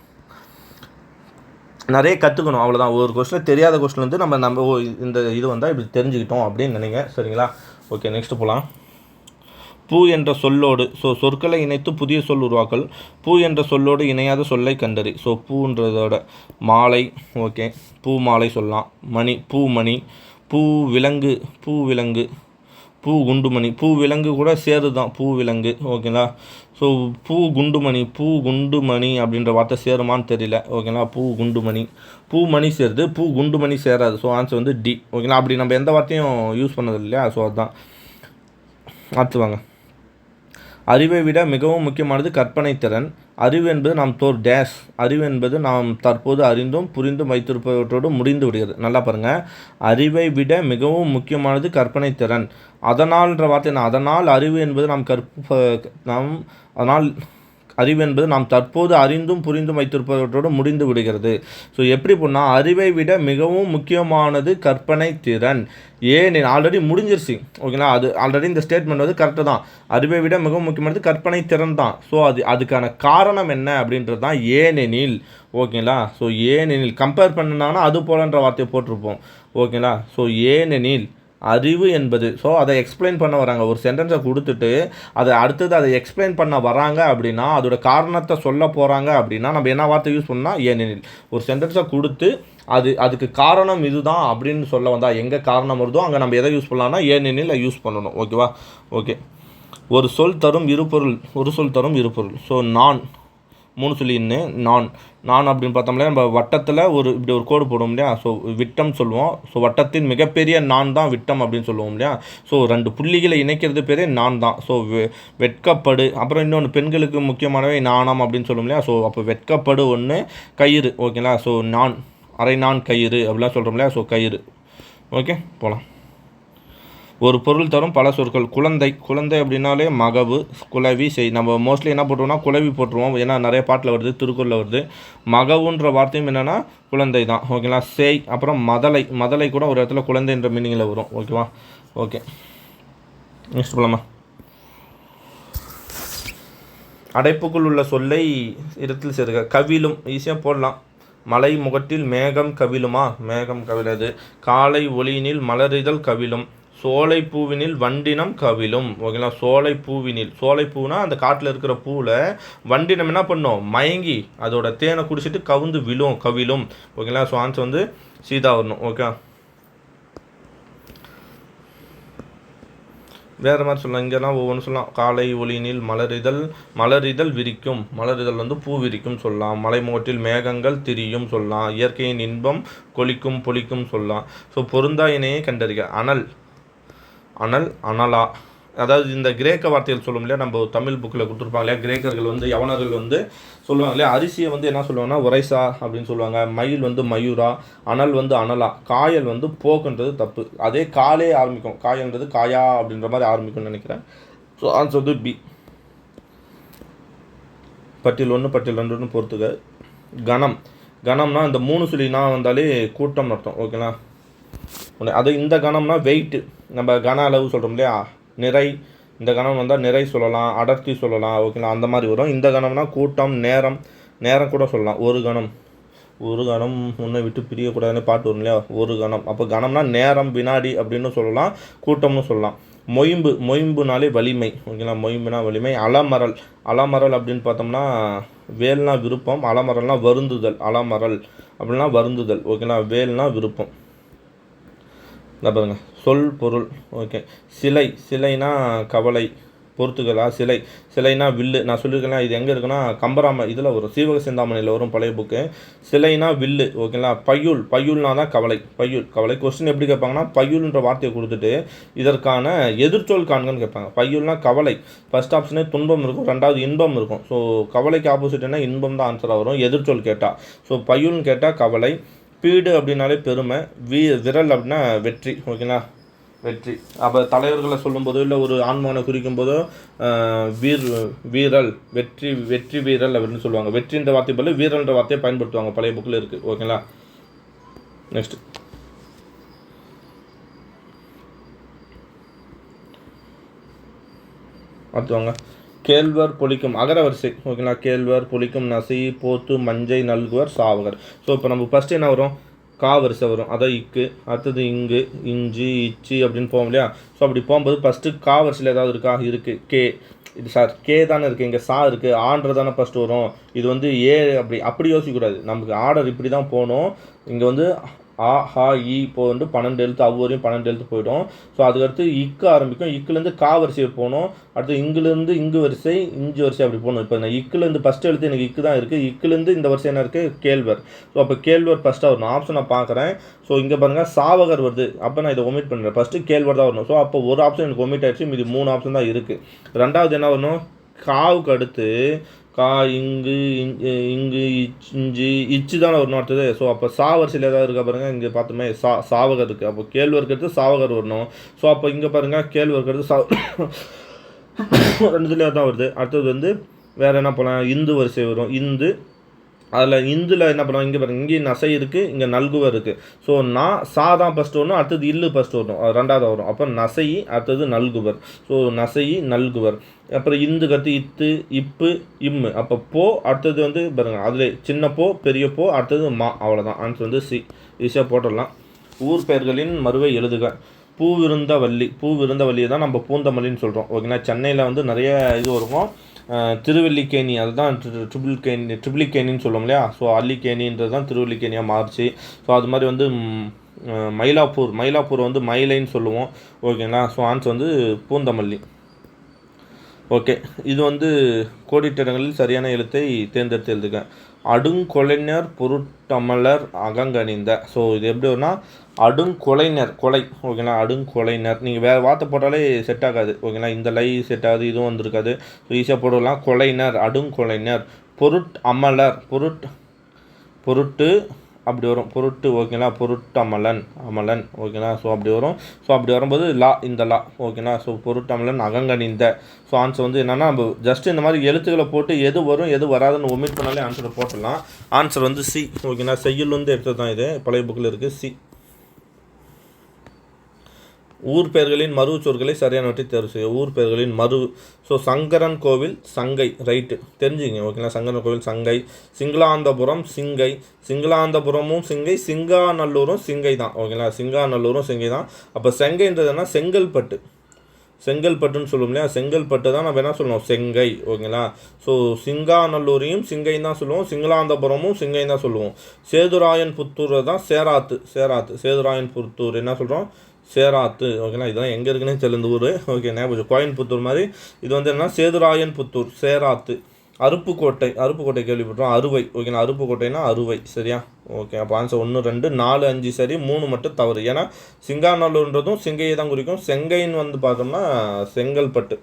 நிறைய கற்றுக்கணும், அவ்வளோதான். ஒரு கொஸ்டின் தெரியாத கொஸ்டின் வந்து நம்ம இந்த இது வந்தால் இப்படி தெரிஞ்சுக்கிட்டோம் அப்படின்னு நினைங்க. சரிங்களா? ஓகே, நெக்ஸ்ட் போகலாம். பூ என்ற சொல்லோடு சொற்களை இணைத்து புதிய சொல் உருவாக்கல். பூ என்ற சொல்லோடு இணையாத சொல்லை கண்டறி. பூன்றதோட மாலை, ஓகே, பூ மாலை சொல்லலாம். மணி, பூ மணி. பூ விலங்கு, பூ விலங்கு. பூ குண்டுமணி, பூ விலங்கு கூட சேரு தான், பூ விலங்கு. ஓகேங்களா? பூ குண்டுமணி, பூ குண்டுமணி அப்படின்ற வார்த்தை சேருமான்னு தெரியல. ஓகேங்களா? பூ குண்டுமணி, பூ மணி சேருது, பூ குண்டுமணி சேராது. ஆன்சர் வந்து டி. ஓகேங்களா? அப்படி நம்ம எந்த வார்த்தையும் யூஸ் பண்ணது இல்லையா? அதுதான். அடுத்து வாங்க. அறிவை விட மிகவும் முக்கியமானது கற்பனை திறன். அறிவு என்பது நாம் டேஷ். அறிவு என்பது நாம் தற்போது அறிந்தும் புரிந்தும் வைத்திருப்பவற்றோடு முடிந்து விடுகிறது. நல்லா பாருங்கள். அறிவை விட மிகவும் முக்கியமானது கற்பனை திறன். அதனால்ன்ற வார்த்தை என்ன? அதனால் அறிவு என்பது அதனால் அறிவு என்பது நாம் தற்போது அறிந்தும் புரிந்தும் வைத்திருப்பவற்றோடு முடிந்து விடுகிறது. எப்படி போனால் அறிவை விட மிகவும் முக்கியமானது கற்பனை திறன். ஆல்ரெடி முடிஞ்சிருச்சு. ஓகேங்களா? அது ஆல்ரெடி இந்த ஸ்டேட்மெண்ட் வந்து கரெக்டு தான். அறிவை விட மிகவும் முக்கியமானது கற்பனை திறன் தான். அதுக்கான காரணம் என்ன அப்படின்றது தான் ஏனெனில். ஓகேங்களா? ஏனெனில் கம்பேர் பண்ணாங்கன்னா அது போலன்ற வார்த்தையை போட்டிருப்போம். ஓகேங்களா? ஏனெனில் அறிவு என்பது அதை எக்ஸ்பிளைன் பண்ண வராங்க. ஒரு சென்டென்ஸை கொடுத்துட்டு அதை எக்ஸ்பிளைன் பண்ண வராங்க அப்படின்னா, அதோட காரணத்தை சொல்ல போகிறாங்க அப்படின்னா நம்ம என்ன வார்த்தை யூஸ் பண்ணால் ஏனெனில். ஒரு சென்டென்ஸை கொடுத்து அதுக்கு காரணம் இதுதான் அப்படின்னு சொல்ல வந்தால், எங்கே காரணம் வருதோ அங்கே நம்ம எதை யூஸ் பண்ணலாம்னா ஏனெனில் யூஸ் பண்ணணும். ஓகேவா? ஓகே. ஒரு சொல் தரும் இருபொருள். நான் 3 சொல்லி நான் அப்படின்னு பார்த்தோம்ல, நம்ம வட்டத்தில் இப்படி ஒரு கோடு போடுவோம் இல்லையா? விட்டம் சொல்லுவோம். வட்டத்தின் மிகப்பெரிய நான் தான் விட்டம் அப்படின்னு சொல்லுவோம் இல்லையா? 2 புள்ளிகளை இணைக்கிறது பேரே நான் தான். வெட்கப்படு. அப்புறம் இன்னொன்று பெண்களுக்கு முக்கியமானவை நாணம் அப்படின்னு சொல்லுவோம் இல்லையா? அப்போ வெட்கப்படு ஒன்று, கயிறு. ஓகேங்களா? நான், அரை நான் கயிறு அப்படிலாம் சொல்கிறோம் இல்லையா? கயிறு. ஓகே, போகலாம். ஒரு பொருள் தரும் பல சொற்கள். குழந்தை அப்படின்னாலே மகவு, குலவி, செய். நம்ம மோஸ்ட்லி என்ன போட்டுருவோம்னா குலவி போட்டுருவோம். ஏன்னா நிறைய பாட்டில் வருது, திருக்குறளில் வருது. மகவுன்ற வார்த்தையும் என்னென்னா குழந்தை தான். ஓகேங்களா? செய். அப்புறம் மதலை கூட ஒரு இடத்துல குழந்தைன்ற மீனிங்கில் வரும். ஓகேவா? ஓகே, நெக்ஸ்ட் போகலாமா? அடைப்புக்குள் உள்ள சொல்லை இடத்தில் சேருக. கவிழும் ஈஸியாக போடலாம். மலை முகட்டில் மேகம் கவிழுமா? மேகம் கவிழது. காலை ஒளியினில் மலரிதழ் கவிழும். சோலை பூவினில் வண்டினம் கவிழும். ஓகேங்களா? சோலை பூனா அந்த காட்டில் இருக்கிற பூவில் வண்டினம் என்ன பண்ணும்? மயங்கி அதோட தேனை குடிச்சிட்டு கவிழும். ஓகேங்களா? ஆன்சர் வந்து சீதா வரணும். ஓகே, வேறு மாதிரி சொல்லலாம். இங்கெல்லாம் ஒவ்வொன்று சொல்லலாம். காலை ஒளியினில் மலரிதழ் விரிக்கும். மலரிதழ் வந்து பூ விரிக்கும் சொல்லலாம். மலைமுகட்டில் மேகங்கள் திரியும் சொல்லலாம். இயற்கையின் இன்பம் பொலிக்கும் சொல்லலாம். பொருந்தா இணையை கண்டறிக. அனலா. அதாவது இந்த கிரேக்க வார்த்தைகள் சொல்லும் இல்லையா? நம்ம தமிழ் புக்கில் கொடுத்துருப்பாங்க இல்லையா? கிரேக்கர்கள் வந்து யவனர்கள் வந்து சொல்லுவாங்க இல்லையா? அரிசியை வந்து என்ன சொல்லுவாங்கன்னா உரைசா அப்படின்னு சொல்லுவாங்க. மயில் வந்து மயூரா. அனல் வந்து அனலா. காயல் வந்து போக்குன்றது தப்பு. அதே காலே ஆரம்பிக்கும். காயன்றது காயா அப்படின்ற மாதிரி ஆரம்பிக்கும்னு நினைக்கிறேன். ஆன்சர் வந்து பி. பட்டியல் 1 பட்டியல் 2 பொறுத்துக்க. கணம்னா இந்த 3 சொல்லினா வந்தாலே கூட்டம் அர்த்தம். ஓகேங்களா? அது இந்த கணம்னா வெயிட்டு. நம்ம கன அளவு சொல்கிறோம் இல்லையா? நிறை. இந்த கணம் வந்தால் நிறை சொல்லலாம், அடர்த்தி சொல்லலாம். ஓகேங்களா? அந்த மாதிரி வரும். இந்த கணம்னா கூட்டம், நேரம் கூட சொல்லலாம். ஒரு கணம் முன்னை விட்டு பிரியக்கூடாதுன்னு பாட்டு வரும் இல்லையா? ஒரு கணம். அப்போ கணம்னா நேரம், வினாடி அப்படின்னு சொல்லலாம், கூட்டம்னு சொல்லலாம். மொயம்புனாலே வலிமை. ஓகேங்களா? மொயம்புனா வலிமை. அலமரல் அப்படின்னு பார்த்தோம்னா வேல்னா விருப்பம், அலமரல்னா வருந்துதல். அலமரல் அப்படின்னா வருந்துதல். ஓகேங்களா? வேல்னா விருப்பம். பாருங்க, சொல் பொருள். ஓகே. சிலைனா கவலை. பொறுத்துகளா? சிலைனா வில்லு. நான் சொல்லியிருக்கேன். இது எங்கே இருக்குன்னா கம்பராம இதில் வரும், சீவக சிந்தாமணியில் வரும், பழைய புக்கு. சிலைனா வில்லு. ஓகேங்களா? பையுள்னா தான் கவலை. கவலை. கொஸ்டின் எப்படி கேட்பாங்கன்னா பையுள்ன்ற வார்த்தையை கொடுத்துட்டு இதற்கான எதிர்ச்சொல் காண்கன்னு கேட்பாங்க. பையுள்னா கவலை. ஃபர்ஸ்ட் ஆப்ஷனே துன்பம் இருக்கும், 2வது இன்பம் இருக்கும். கவலைக்கு ஆப்போசிட் என்ன? இன்பம் தான் ஆன்சராக வரும் எதிர்ச்சொல் கேட்டால். பையுள்னு கேட்டால் கவலை. பீடு அப்படின்னாலே பெருமை. விரல் அப்படின்னா வெற்றி. ஓகேங்களா? வெற்றி. அப்போ தலைவர்களை சொல்லும்போதோ இல்லை ஒரு ஆண்மகனை குறிக்கும் போதோ வீரல், வெற்றி வீரல் அப்படின்னு சொல்லுவாங்க. வெற்றின்ற வார்த்தை போல வீரல்ன்ற வார்த்தையை பயன்படுத்துவாங்க, பழைய புக்கில் இருக்குது. ஓகேங்களா? நெக்ஸ்ட் அடுத்து வாங்க. கேழ்வர் பொலிக்கும் அகர வரிசை ஓகேங்களா. கேழ்வர் பொலிக்கும் நசி போத்து மஞ்சை நல்குவர் சாவகர். ஸோ இப்போ நம்ம ஃபஸ்ட்டு என்ன வரும், கா வரிசை வரும், அதான் இக்கு, அடுத்தது இங்கு இஞ்சி இச்சி அப்படின்னு போவோம் இல்லையா. ஸோ அப்படி போகும்போது ஃபஸ்ட்டு கா வரிசையில் ஏதாவது இருக்கா, இருக்குது. கே இது சார் கே தானே இருக்குது, இங்கே சா இருக்குது, ஆன்றது ஃபஸ்ட்டு வரும். இது வந்து ஏ அப்படி யோசிக்கக்கூடாது, நமக்கு ஆர்டர் இப்படி தான் போகணும். இங்கே வந்து ஆ ஹா இ இப்போ வந்து 12 எழுத்து, அவ்வரையும் 12 எழுத்து போய்டும். ஸோ அதுக்கடுத்து இக்கு ஆரம்பிக்கும், இக்குலேருந்து கா வரிசை போகணும், அடுத்து இங்குலேருந்து இங்கு வரிசை இஞ்சி வரிசை அப்படி போகணும். இப்போ நான் இக்குலேருந்து ஃபஸ்ட்டு எழுத்து எனக்கு இக்கு தான் இருக்குது, இக்குலேருந்து இந்த வரிசை என்ன இருக்குது, கேழ்வர். ஸோ அப்போ கேழ்வர் ஃபஸ்ட்டாக வரணும். ஆப்ஷன் நான் பார்க்குறேன். ஸோ இங்கே பாருங்கள் சாவகர் வருது, அப்போ நான் இதை ஒமிட் பண்ணுறேன். ஃபஸ்ட்டு கேழ்வர் தான் வரணும். ஸோ அப்போ ஒரு ஆப்ஷன் எனக்கு ஒமிட் ஆகிடுச்சு, மீதி 3 ஆப்ஷன் தான் இருக்குது. ரெண்டாவது என்ன வரணும், காவுக்கு அடுத்து கா இங்கு இங்கு இஞ்சி இச்சு தானே வரணும் அடுத்தது. ஸோ அப்போ சா வரிசையில் ஏதாவது இருக்கா பாருங்கள், இங்கே பார்த்தோமே சாவகர் இருக்குது, அப்போ கேழ்வருக்கு எடுத்து சாவகர் வரணும். ஸோ அப்போ இங்கே பாருங்கள் கேழ்வருக்கு எடுத்து ரெண்டுத்துலேயே தான் வருது. அடுத்தது வந்து வேறு என்ன பண்ணலாம், இந்து வரிசை வரும், இந்து அதில் இந்தில் என்ன பண்ணுவோம், இங்கே பாருங்கள் இங்கே நசை இருக்குது, இங்கே நல்குவர் இருக்குது. ஸோ நான் சா தான் ஃபஸ்ட்டு வரணும், அடுத்தது இல்லு ஃபஸ்ட்டு வரணும், ரெண்டாவது வரும். அப்போ நசை அடுத்தது நல்குவர். ஸோ நசை நல்குவர். அப்புறம் இந்து கற்று இத்து இப்பு இம்மு. அப்போ போ அடுத்தது வந்து பாருங்கள் அதில் சின்ன போ பெரிய போ அடுத்தது மா. அவ்வளோதான். ஆன்சர் வந்து சி. ஈஸியாக போட்டுடலாம். ஊர் பெயர்களின் மறுவை எழுதுக. பூவிருந்த வள்ளி. பூவிருந்த வள்ளியை தான் நம்ம பூந்தமல்லின்னு சொல்கிறோம் ஓகேங்களா. சென்னையில் வந்து நிறைய இது இருக்கும், திருவல்லிக்கேணி அதுதான் ட்ரிபிளிக்கேணின்னு சொல்லுவோம் இல்லையா. ஸோ அல்லிக்கேணின்றது தான் திருவல்லிக்கேணியாக மாறுச்சு. ஸோ அது மாதிரி வந்து மயிலாப்பூர் வந்து மயிலைன்னு சொல்லுவோம் ஓகேங்களா. ஸோ ஆன்சர் வந்து பூந்தமல்லி. ஓகே, இது வந்து கோடிட்டிடங்களில் சரியான எழுத்தை தேர்ந்தெடுத்து எழுதுக. அடுங்கொலைஞர் பொருட்டமலர் அகங்கணிந்த. ஸோ இது எப்படி வரும்னா அடுங்கொலைஞர் கொலை ஓகேங்களா. அடுங்கொலைஞர் நீங்கள் வேறு வார்த்தை போட்டாலே செட் ஆகாது ஓகேங்களா. இந்த லை செட் ஆகுது, இதுவும் வந்திருக்காது. ஸோ ஈஸியாக போடலாம். கொலைஞர் அடுங்கொலைஞர். பொருட்டமலர் பொருட்டு அப்படி வரும், பொருட்டு ஓகேங்களா. பொருட்டமலன் அமலன் ஓகேங்களா. ஸோ அப்படி வரும். ஸோ அப்படி வரும்போது லா, இந்த லா ஓகேங்களா. ஸோ பொருட்டமலன் அகங்கணிந்த. ஸோ ஆன்சர் வந்து என்னென்னா நம்ம ஜஸ்ட் இந்த மாதிரி எழுத்துக்களை போட்டு எது வரும் எது வராதுன்னு ஒமிட் பண்ணாலே ஆன்சரை போட்டுடலாம். ஆன்சர் வந்து சி ஓகேங்களா. செய்யுள் வந்து எடுத்தது தான், இது பழைய புக்கில் இருக்குது. சி. ஊர் பெயர்களின் மறு சொற்களை சரியானவற்றை தேர்வு செய்ய. ஊர் பெயர்களின் மறு. ஸோ சங்கரன் கோவில் சங்கை, ரைட்டு தெரிஞ்சுங்க ஓகேங்களா. சங்கரன் கோவில் சங்கை. சிங்களாந்தபுரம் சிங்கை. சிங்களாந்தபுரமும் சிங்கை, சிங்காநல்லூரும் சிங்கை தான் ஓகேங்களா. சிங்காநல்லூரும் சிங்கை தான். அப்போ செங்கைன்றதுனா செங்கல்பட்டு, செங்கல்பட்டுன்னு சொல்லுவோம் இல்லையா. செங்கல்பட்டு தான் நம்ம என்ன சொல்லுவோம், செங்கை ஓகேங்களா. ஸோ சிங்காநல்லூரையும் சிங்கைன்னு தான் சொல்லுவோம், சிங்களாந்தபுரமும் சிங்கைன்னு தான் சொல்லுவோம். சேதுராயன் புத்தூர் தான் சேராத்து. சேதுராயன் புத்தூர் என்ன சொல்கிறோம், சேராத்து ஓகேங்களா. இதெல்லாம் எங்கே இருக்குன்னே தெரியல இந்த ஊர் ஓகே. ஞாபகம் கோயம்புத்தூர் மாதிரி இது வந்து என்ன, சேதுராயன் புத்தூர் சேராத்து. அருப்புக்கோட்டை கேள்விப்பட்டோம், அறுவை ஓகேங்களா. அருப்புக்கோட்டைனா அறுவை சரியா. ஓகே, அப்போ ஆன்சர் 1 2 4 5 சரி, 3 மட்டும் தவறு. ஏன்னா சிங்காநல்லூர்ன்றதும் சிங்கையை தான் குறிக்கும். செங்கைன்னு வந்து பார்த்தோம்னா செங்கல்பட்டு.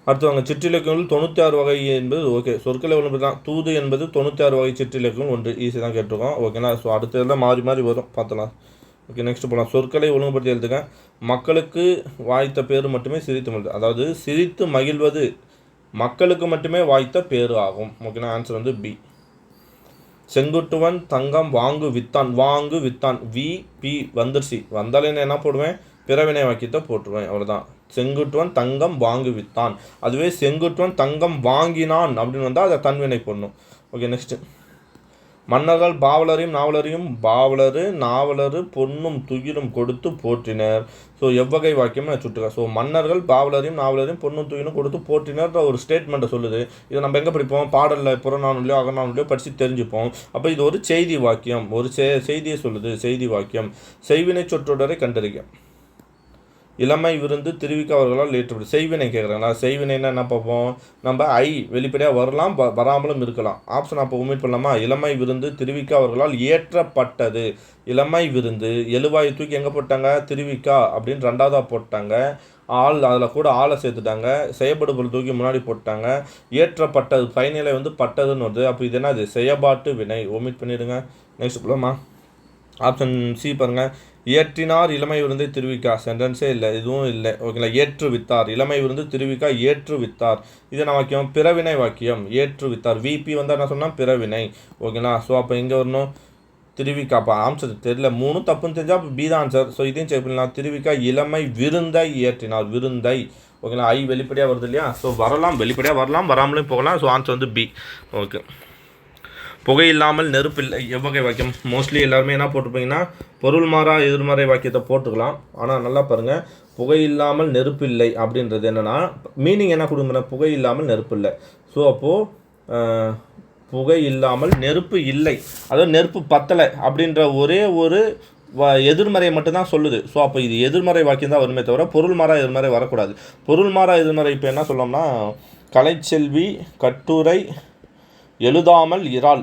அடுத்தவங்க சிற்றிலக்கியங்கள் 96 வகை என்பது ஓகே. சொற்களை ஒன்று தான். தூது என்பது 96 வகை சிற்றிலக்கியங்கள் ஒன்று. ஈஸி தான் கேட்டிருக்கோம் ஓகேங்களா. ஸோ அடுத்ததெல்லாம் மாறி மாறி வரும், பார்த்தலாம். ஓகே, நெக்ஸ்ட் போகலாம். சொற்களை ஒழுங்குபடுத்தி எழுதுங்க. மக்களுக்கு வாய்த்த பேர் மட்டுமே சிரித்து மகிழ்வது. அதாவது சிரித்து மகிழ்வது மக்களுக்கு மட்டுமே வாய்த்த பேர் ஆகும் ஓகேனா. ஆன்சர் வந்து பி. செங்குட்டுவன் தங்கம் வாங்கு வித்தான். வி பி வந்துருச்சு, வந்தாலே என்ன போடுவேன், பிறவினை வாக்கியத்தை போட்டுருவேன், அவ்வளோதான். செங்குட்டுவன் தங்கம் வாங்கு வித்தான். அதுவே செங்குட்டுவன் தங்கம் வாங்கினான் அப்படின்னு வந்தால் அதை தன்வினை போடணும். Okay, next. மன்னர்கள் பாவலரையும் நாவலரு பொன்னும் துயிலும் கொடுத்து போற்றினர். ஸோ எவ்வகை வாக்கியம் சுட்டுக்க. ஸோ மன்னர்கள் நாவலரையும் பொன்னும் துயிலும் கொடுத்து போற்றினர்ன்ற ஒரு ஸ்டேட்மெண்ட்டை சொல்லுது. இதை நம்ம எங்கே படிப்போம், பாடலில் புறநானூலையோ அகநானூலையோ படித்து தெரிஞ்சுப்போம். அப்போ இது ஒரு செய்தி வாக்கியம், ஒரு செய்தியை சொல்லுது, செய்தி வாக்கியம். செய்வினை சொற்றொடரை கண்டறிக. இளமை விருந்து திருவிக்க அவர்களால் ஏற்றப்படும். செய்வினை கேட்குறாங்களா. செய்வினைன்னா என்ன பார்ப்போம், நம்ம வெளிப்படையாக வரலாம், வராமலும் இருக்கலாம். ஆப்ஷன் அப்போ உமிட் பண்ணலாமா. இளமை விருந்து திருவிக்க அவர்களால் ஏற்றப்பட்டது. இளமை விருந்து எழுவாய் தூக்கி எங்கே போட்டாங்க, திருவிக்கா அப்படின்னு 2வதாக போட்டாங்க. அதில் கூட ஆளை சேர்த்துட்டாங்க. செய்யப்படுபொருள் தூக்கி முன்னாடி போட்டாங்க. ஏற்றப்பட்டது ஃபைனலை வந்து பட்டதுன்னு வருது. அப்போ இது என்ன, அது செயற்பாட்டு வினை, ஒமிட் பண்ணிடுங்க. நெக்ஸ்ட் போகலாமா. ஆப்ஷன் சி பாருங்கள். ஏற்றினார் இளமை விருந்தை திருவிக்கா, சென்டென்ஸே இல்லை, இதுவும் இல்லை ஓகேங்களா. ஏற்று வித்தார், இளமை விருந்து திருவிக்கா ஏற்று வித்தார். இது என்ன வாக்கியம், பிறவினை வாக்கியம். ஏற்று வித்தார், விபி வந்தால் என்ன சொன்னால் பிறவினை ஓகேங்களா. ஸோ அப்போ இங்கே வரணும் திருவிக்காப்பா. ஆன்சர் தெரியல, 3 தப்புன்னு தெரிஞ்சால் அப்போ பி தான் ஆன்சர். ஸோ இதையும் செக் பண்ணலாம். திருவிக்கா இளமை விருந்தை ஏற்றினார், விருந்தை ஓகேங்களா. ஐ வெளிப்படையாக வருது இல்லையா. ஸோ வரலாம், வெளிப்படையாக வரலாம், வராமலும் போகலாம். ஸோ ஆன்சர் வந்து பி. ஓகே. புகை இல்லாமல் நெருப்பில்லை எவ்வகை வாக்கியம்? மோஸ்ட்லி எல்லாருமே என்ன போட்டிருப்பீங்கன்னா பொருள் மாறா எதிர்மறை வாக்கியத்தை போட்டுக்கலாம். ஆனால் நல்லா பாருங்கள், புகை இல்லாமல் நெருப்பில்லை அப்படின்றது என்னென்னா மீனிங் என்ன கொடுக்குற, புகை இல்லாமல் நெருப்பு இல்லை. ஸோ அப்போது புகை இல்லாமல் நெருப்பு இல்லை, அதாவது நெருப்பு பத்தலை அப்படின்ற ஒரே ஒரு எதிர்மறையை மட்டும்தான் சொல்லுது. ஸோ அப்போ இது எதிர்மறை வாக்கியம் தான் வருமே தவிர பொருள் மாறா எதிர்மறை வரக்கூடாது. பொருள் மாறா எதிர்மறை இப்போ என்ன சொல்லணும்னா கலைச்செல்வி கட்டுரை எழுதாமல் இறால்,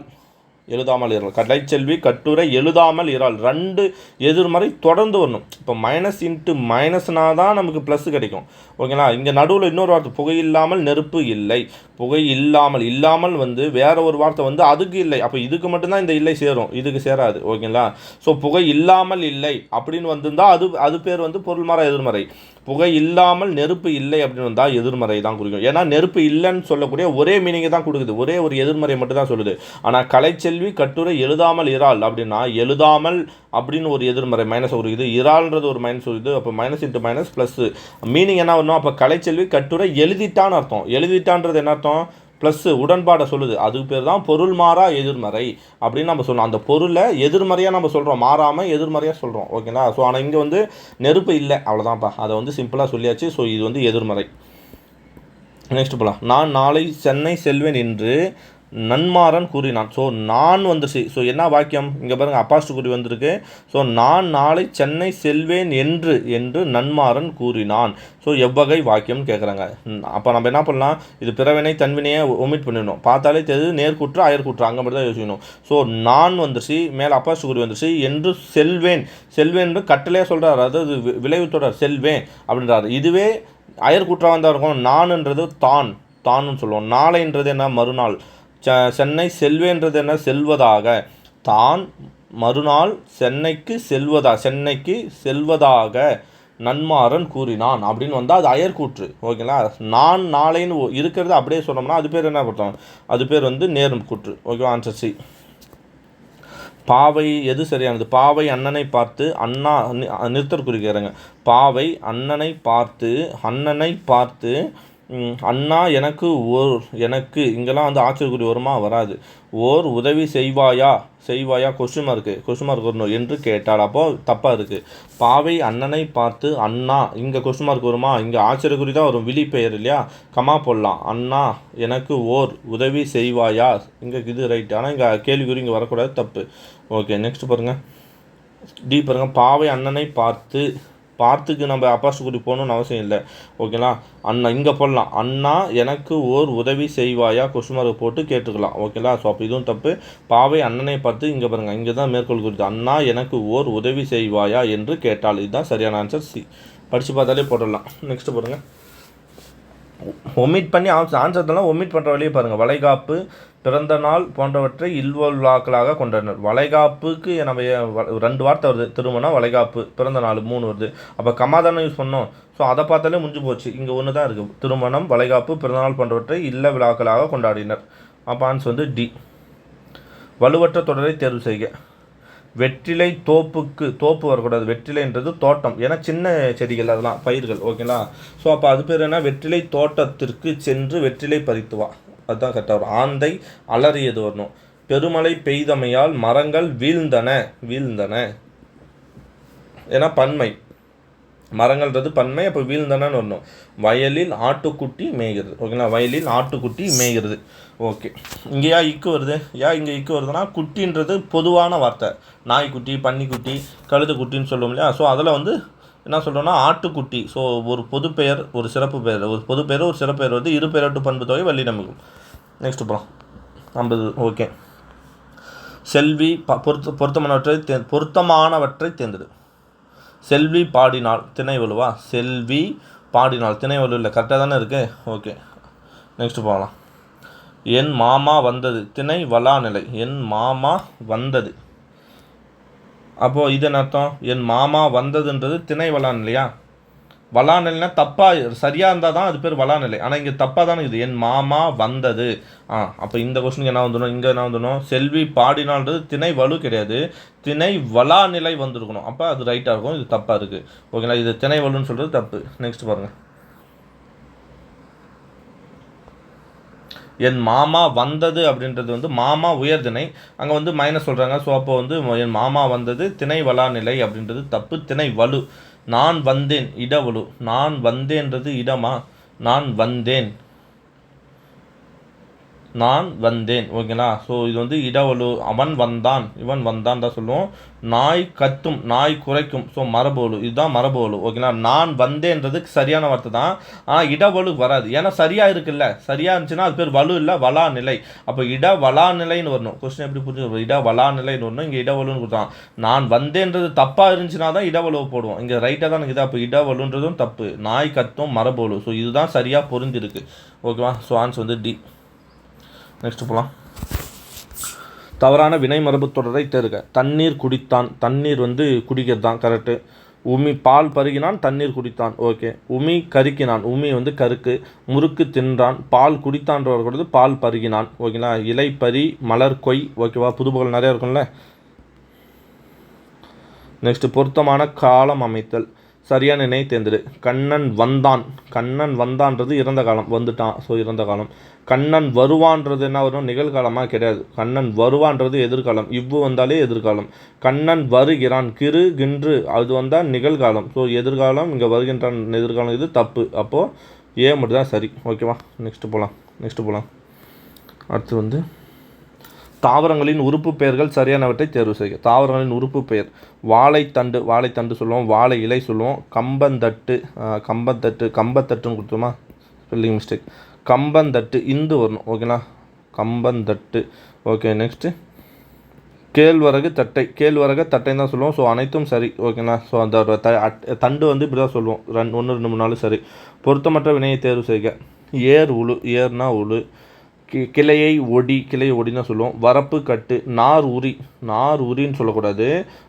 கலைச்செல்வி கட்டுரை எழுதாமல் இறால், 2 எதிர்மறை தொடர்ந்து வரணும். இப்போ மைனஸ் இன்ட்டு மைனஸ்னா தான் நமக்கு ப்ளஸ் கிடைக்கும். ஓகேங்களா. இங்கே நடுவில் இன்னொரு வார்த்தை புகை இல்லாமல் நெருப்பு இல்லை, புகை இல்லாமல் வந்து வேற ஒரு வார்த்தை வந்து அதுக்கு இல்லை. அப்போ இதுக்கு மட்டும்தான் இந்த இல்லை சேரும், இதுக்கு சேராது. ஓகேங்களா. ஸோ புகை இல்லாமல் இல்லை அப்படின்னு வந்திருந்தால் அது பேர் வந்து பொருள் மாறா எதிர்மறை. புகை இல்லாமல் நெருப்பு இல்லை அப்படின்னு வந்தால் எதிர்மறை தான் குறிக்கும். ஏன்னா நெருப்பு இல்லைன்னு சொல்லக்கூடிய ஒரே மீனிங்கை தான் கொடுக்குது, ஒரே ஒரு எதிர்மறை மட்டும் தான் சொல்லுது. ஆனால் கலைச்செல்வி கட்டுரை எழுதாமல் இறால் அப்படின்னா எழுதாமல் அப்படின்னு ஒரு எதிர்மறை மைனஸ் ஒரு இது, இறால்ன்றது ஒரு மைனஸ் ஒரு இது. அப்போ minus into minus plus meaning என்ன வரணும், அப்போ கலைச்செல்வி கட்டுரை எழுதிட்டான்னு அர்த்தம். எழுதிட்டான்றது என்ன அர்த்தம், ப்ளஸ்ஸு உடன்பாடை சொல்லுது. அதுக்கு பேர் தான் பொருள் மாறா எதிர்மறை அப்படின்னு நம்ம சொல்லணும். அந்த பொருளை எதிர்மறையாக நம்ம சொல்கிறோம், மாறாமல் எதிர்மறையாக சொல்கிறோம். ஓகேங்களா. ஸோ ஆனால் இங்கே வந்து நெருப்பு இல்லை, அவ்வளோதான்ப்பா. அதை வந்து சிம்பிளாக சொல்லியாச்சு. ஸோ இது வந்து எதிர்மறை. நெக்ஸ்ட் போகலாம். நான் நாளை சென்னை செல்வேன் என்று நன்மாறன் கூறினான். ஸோ நான் வந்துச்சு. ஸோ என்ன வாக்கியம் இங்கே பாருங்கள், அப்பாஸ்ட் குறி வந்திருக்கு. ஸோ நான் நாளை சென்னை செல்வேன் என்று நன்மாறன் கூறினான். ஸோ எவ்வகை வாக்கியம்னு கேட்குறாங்க. அப்போ நம்ம என்ன பண்ணலாம், இது பிறவினை தன்வினையை ஒமிட் பண்ணிடணும். பார்த்தாலே தெரியுது நேர்கூற்று அயர்கூற்று, அங்கே மட்டும் தான் யோசிக்கணும். ஸோ நான் வந்துச்சு, மேலே அப்பாஸ்ட் குறி வந்துச்சு, என்று செல்வேன் கட்டளையாக சொல்கிறார், அதாவது விளைவு தொடர் செல்வேன் அப்படின்றாரு. இதுவே அயர்கூற்றாக வந்தால் இருக்கும். நான்ன்றது தான்னு சொல்லுவோம். நாளைன்றது என்ன, மறுநாள். சென்னை செல்வேன்றது என்ன, செல்வதாக. தான் மறுநாள் சென்னைக்கு செல்வதாக நன்மாறன் கூறினான் அப்படின்னு வந்தால் அது அயர்கூற்று. ஓகேங்களா. நான் நாளைன்னு இருக்கிறது அப்படியே சொன்னோம்னா அது பேர் என்ன பார்த்தோம், அது பேர் வந்து நேரும் கூற்று. ஓகே. Answer C. பாவை எது சரியானது, பாவை அண்ணனை பார்த்து அண்ணா நிறுத்தர் குறிக்கிறாங்க. பாவை அண்ணனை பார்த்து அண்ணா எனக்கு இங்கெல்லாம் வந்து ஆச்சரியக்குறி வருமா, வராது. ஓர் உதவி செய்வாயா கொஸ்டின் மார்க் வரணும் என்று கேட்டாள். அப்போது தப்பாக இருக்குது. பாவை அண்ணனை பார்த்து அண்ணா, இங்கே கொஸ்டின் மார்க் வருமா, இங்கே ஆச்சரியக்குறி தான் வரும், விழி பெயர் இல்லையா, கமா போடலாம். அண்ணா எனக்கு ஓர் உதவி செய்வாயா, இங்கே இது ரைட். ஆனால் இங்கே கேள்விக்குறி இங்கே வரக்கூடாது, தப்பு. ஓகே. நெக்ஸ்ட் பாருங்கள், டி பாருங்கள். பாவை அண்ணனை பார்த்துக்கு நம்ம அப்பாஸ்ட் குறி போகணுன்னு அவசியம் இல்லை. ஓகேங்களா. அண்ணா இங்கே போடலாம். அண்ணா எனக்கு ஓர் உதவி செய்வாயா கொஸ்டின் மார்க் போட்டு கேட்டுக்கலாம். ஓகேங்களா. ஸோ அப்போ இதுவும் தப்பு. பாவை அண்ணனை பார்த்து இங்கே பாருங்கள், இங்கே தான் மேற்கோள் குறித்து அண்ணா எனக்கு ஓர் உதவி செய்வாயா என்று கேட்டால். இதுதான் சரியான ஆன்சர் சி. படித்து பார்த்தாலே போட்டுடலாம். நெக்ஸ்ட் பாருங்கள், ஒமிட் பண்ணி ஆன்சர்லாம் ஒமிட் பண்ணுற வழியே பாருங்கள். வளைகாப்பு, பிறந்த நாள் போன்றவற்றை விழாக்களாக கொண்டனர். வளைகாப்புக்கு நம்ம 2 வார்த்தை வருது, திருமணம் வளைகாப்பு, பிறந்த நாள் 3 வருது. அப்போ கமா தானே யூஸ் பண்ணோம். ஸோ அதை பார்த்தாலே முடிஞ்சு போச்சு. இங்கே ஒன்று தான் இருக்குது, திருமணம் வளைகாப்பு பிறந்தநாள் போன்றவற்றை இல்ல விழாக்களாக கொண்டாடினர். அப்போ ஆன்சர் வந்து டி. வலுவற்ற தொடரை தேர்வு செய்க. வெற்றிலை தோப்பு வரக்கூடாது, வெற்றிலைன்றது தோட்டம், ஏன்னா சின்ன செடிகள் அதெல்லாம் பயிர்கள். ஓகேங்களா. ஸோ அப்போ அது பேர் என்ன, வெற்றிலை தோட்டத்திற்கு சென்று வெற்றிலை பறித்து வா, அதுதான் கரெக்டாக வரும். ஆந்தை அலறியது வரணும். பெருமழை பெய்தமையால் மரங்கள் வீழ்ந்தன, ஏன்னா பன்மை, மரங்கள்ன்றது பன்மை, அப்போ வீழ்ந்தனன்னு வரணும். வயலில் ஆட்டுக்குட்டி மேய்கிறது. ஓகேங்களா. வயலில் ஆட்டுக்குட்டி மேய்கிறது. ஓகே. இங்கே இக்கு வருது, இங்கே இக்கு வருதுன்னா குட்டின்றது பொதுவான வார்த்தை. நாய்க்குட்டி, பன்னிக்குட்டி, கழுதுக்குட்டின்னு சொல்லுவோம் இல்லையா. ஸோ அதில் வந்து என்ன சொல்கிறோன்னா ஆட்டுக்குட்டி. ஸோ ஒரு பொது பெயர் ஒரு சிறப்பு பெயர், ஒரு பொது பெயர் ஒரு சிறப்பு பெயர் வந்து இரு பெயரட்டு பண்பு தொகை வள்ளி நமக்கும். நெக்ஸ்ட் போகலாம். 50. ஓகே. செல்வி பொருத்தமானவற்றை தேர்ந்தெடு. செல்வி பாடினாள் திணை வலுவா, செல்வி பாடினாள் திணை வலு இல்லை, கரெக்டாக தானே இருக்குது. ஓகே. நெக்ஸ்ட் போகலாம். என் மாமா வந்தது திணை வலா நிலை. என் மாமா வந்தது, அப்போது இது என்ன அர்த்தம், என் மாமா வந்ததுன்றது திணை வலா நிலையா. வலா நிலைனா தப்பாக சரியாக இருந்தால் தான் அது பேர் வலா நிலை. ஆனால் இங்கே தப்பாக தானே இது, என் மாமா வந்தது. அப்போ இந்த கொஸ்டினுக்கு என்ன வந்துடும், இங்கே என்ன வந்துடும், செல்வி பாடினால்ன்றது திணை வலு கிடையாது, திணை வலா நிலை வந்திருக்கணும். அப்போ அது ரைட்டாக இருக்கும், இது தப்பாக இருக்குது. ஓகேங்களா. இது திணை வலுன்னு சொல்கிறது தப்பு. நெக்ஸ்ட் பாருங்கள். என் மாமா வந்தது அப்படின்றது வந்து மாமா உயர்திணை, அங்கே வந்து மைனஸ் சொல்கிறாங்க. ஸோ அப்போ வந்து என் மாமா வந்தது திணை வலா நிலை அப்படின்றது தப்பு. திணை வலு. நான் வந்தேன் இடவலு. நான் வந்தேன்றது இடமா, நான் வந்தேன், நான் வந்தேன். ஓகேங்களா. ஸோ இது வந்து இடவலு. அவன் வந்தான், இவன் வந்தான் தான் சொல்லுவோம். நாய் கத்தும், நாய் குறைக்கும். ஸோ மரபுவலு, இதுதான் மரபுவலு. ஓகேங்களா. நான் வந்தேன்றதுக்கு சரியான வார்த்தை தான், ஆனால் இடவலு வராது. ஏன்னா சரியாக இருக்குல்ல, சரியாக இருந்துச்சுன்னா அது பேர் வலு இல்லை, வலா நிலை. அப்போ இட வலா நிலைன்னு வரணும். கொஸ்டின் எப்படி புரிஞ்சு, இட வலா நிலைன்னு வரணும். இங்கே இடவலுன்னு கொடுத்தான். நான் வந்தேன்றது தப்பாக இருந்துச்சுன்னா தான் இடவலுவை போடுவோம். இங்கே ரைட்டாக தான் இருக்குது. அப்போ இடவலுன்றதும் தப்பு. நாய் கத்தும் மரபுவலு. ஸோ இதுதான் சரியாக புரிஞ்சிருக்கு. ஓகேவா. ஸோ ஆன்சர் வந்து டி. நெக்ஸ்ட் போகலாம். தவறான வினை மரபு தொடரை தேர்க. தண்ணீர் குடித்தான், தண்ணீர் வந்து குடிக்கிறது தான் கரெக்டு. உமி பால் பருகினான், தண்ணீர் குடித்தான். ஓகே. உமி கருக்கினான், உமி வந்து கருக்கு. முறுக்கு தின்றான், பால் குடித்தான்றவர் கூட பால் பருகினான். ஓகேங்களா. இலை பறி மலர் கொய். ஓகேவா. புதுப்புகள் நிறையா இருக்கும்ல. நெக்ஸ்ட் பொருத்தமான காலம் அமைத்தல். சரியான நினை தேர்ந்தெடு. கண்ணன் வந்தான், கண்ணன் வந்தான்றது இறந்த காலம், வந்துட்டான். ஸோ இறந்த காலம். கண்ணன் வருவான்றது என்ன வரும், நிகழ்காலமாக கிடையாது. கண்ணன் வருவான்றது எதிர்காலம், இவ்வு வந்தாலே எதிர்காலம். கண்ணன் வருகிறான், கிரு கின்று அது வந்தால் நிகழ்காலம். ஸோ எதிர்காலம், இங்கே வருகின்றான் எதிர்காலம், இது தப்பு. அப்போது ஏ மட்டும் தான் சரி. ஓகேவா. நெக்ஸ்ட்டு போகலாம். அடுத்து வந்து தாவரங்களின் உறுப்பு பெயர்கள் சரியானவற்றை தேர்வு செய்க. தாவரங்களின் உறுப்பு பெயர். வாழைத்தண்டு, வாழைத்தண்டு சொல்லுவோம். வாழை இலை சொல்லுவோம். கம்பந்தட்டு, கம்பத்தட்டுன்னு கொடுத்தோமா, ஸ்பெல்லிங் மிஸ்டேக். கம்பந்தட்டு இந்து வரணும். ஓகேங்களா. கம்பந்தட்டு. ஓகே. நெக்ஸ்ட்டு கேழ்வரகு தட்டை, கேழ்வரகு தட்டைன்னு தான் சொல்லுவோம். ஸோ அனைத்தும் சரி. ஓகேங்களா. ஸோ அந்த தண்டு வந்து இப்படி தான் சொல்லுவோம். 1 2 3 4 சரி. பொருத்தமற்ற வினையை தேர்வு செய்க. ஏர் உழு, ஏர்னா உழு. கிளையை ஒடி, கிளையை ஒடின்னு தான் சொல்லுவோம். வரப்பு கட்டு. நார் உரி, நார் உரின்னு சொல்லக்கூடாது.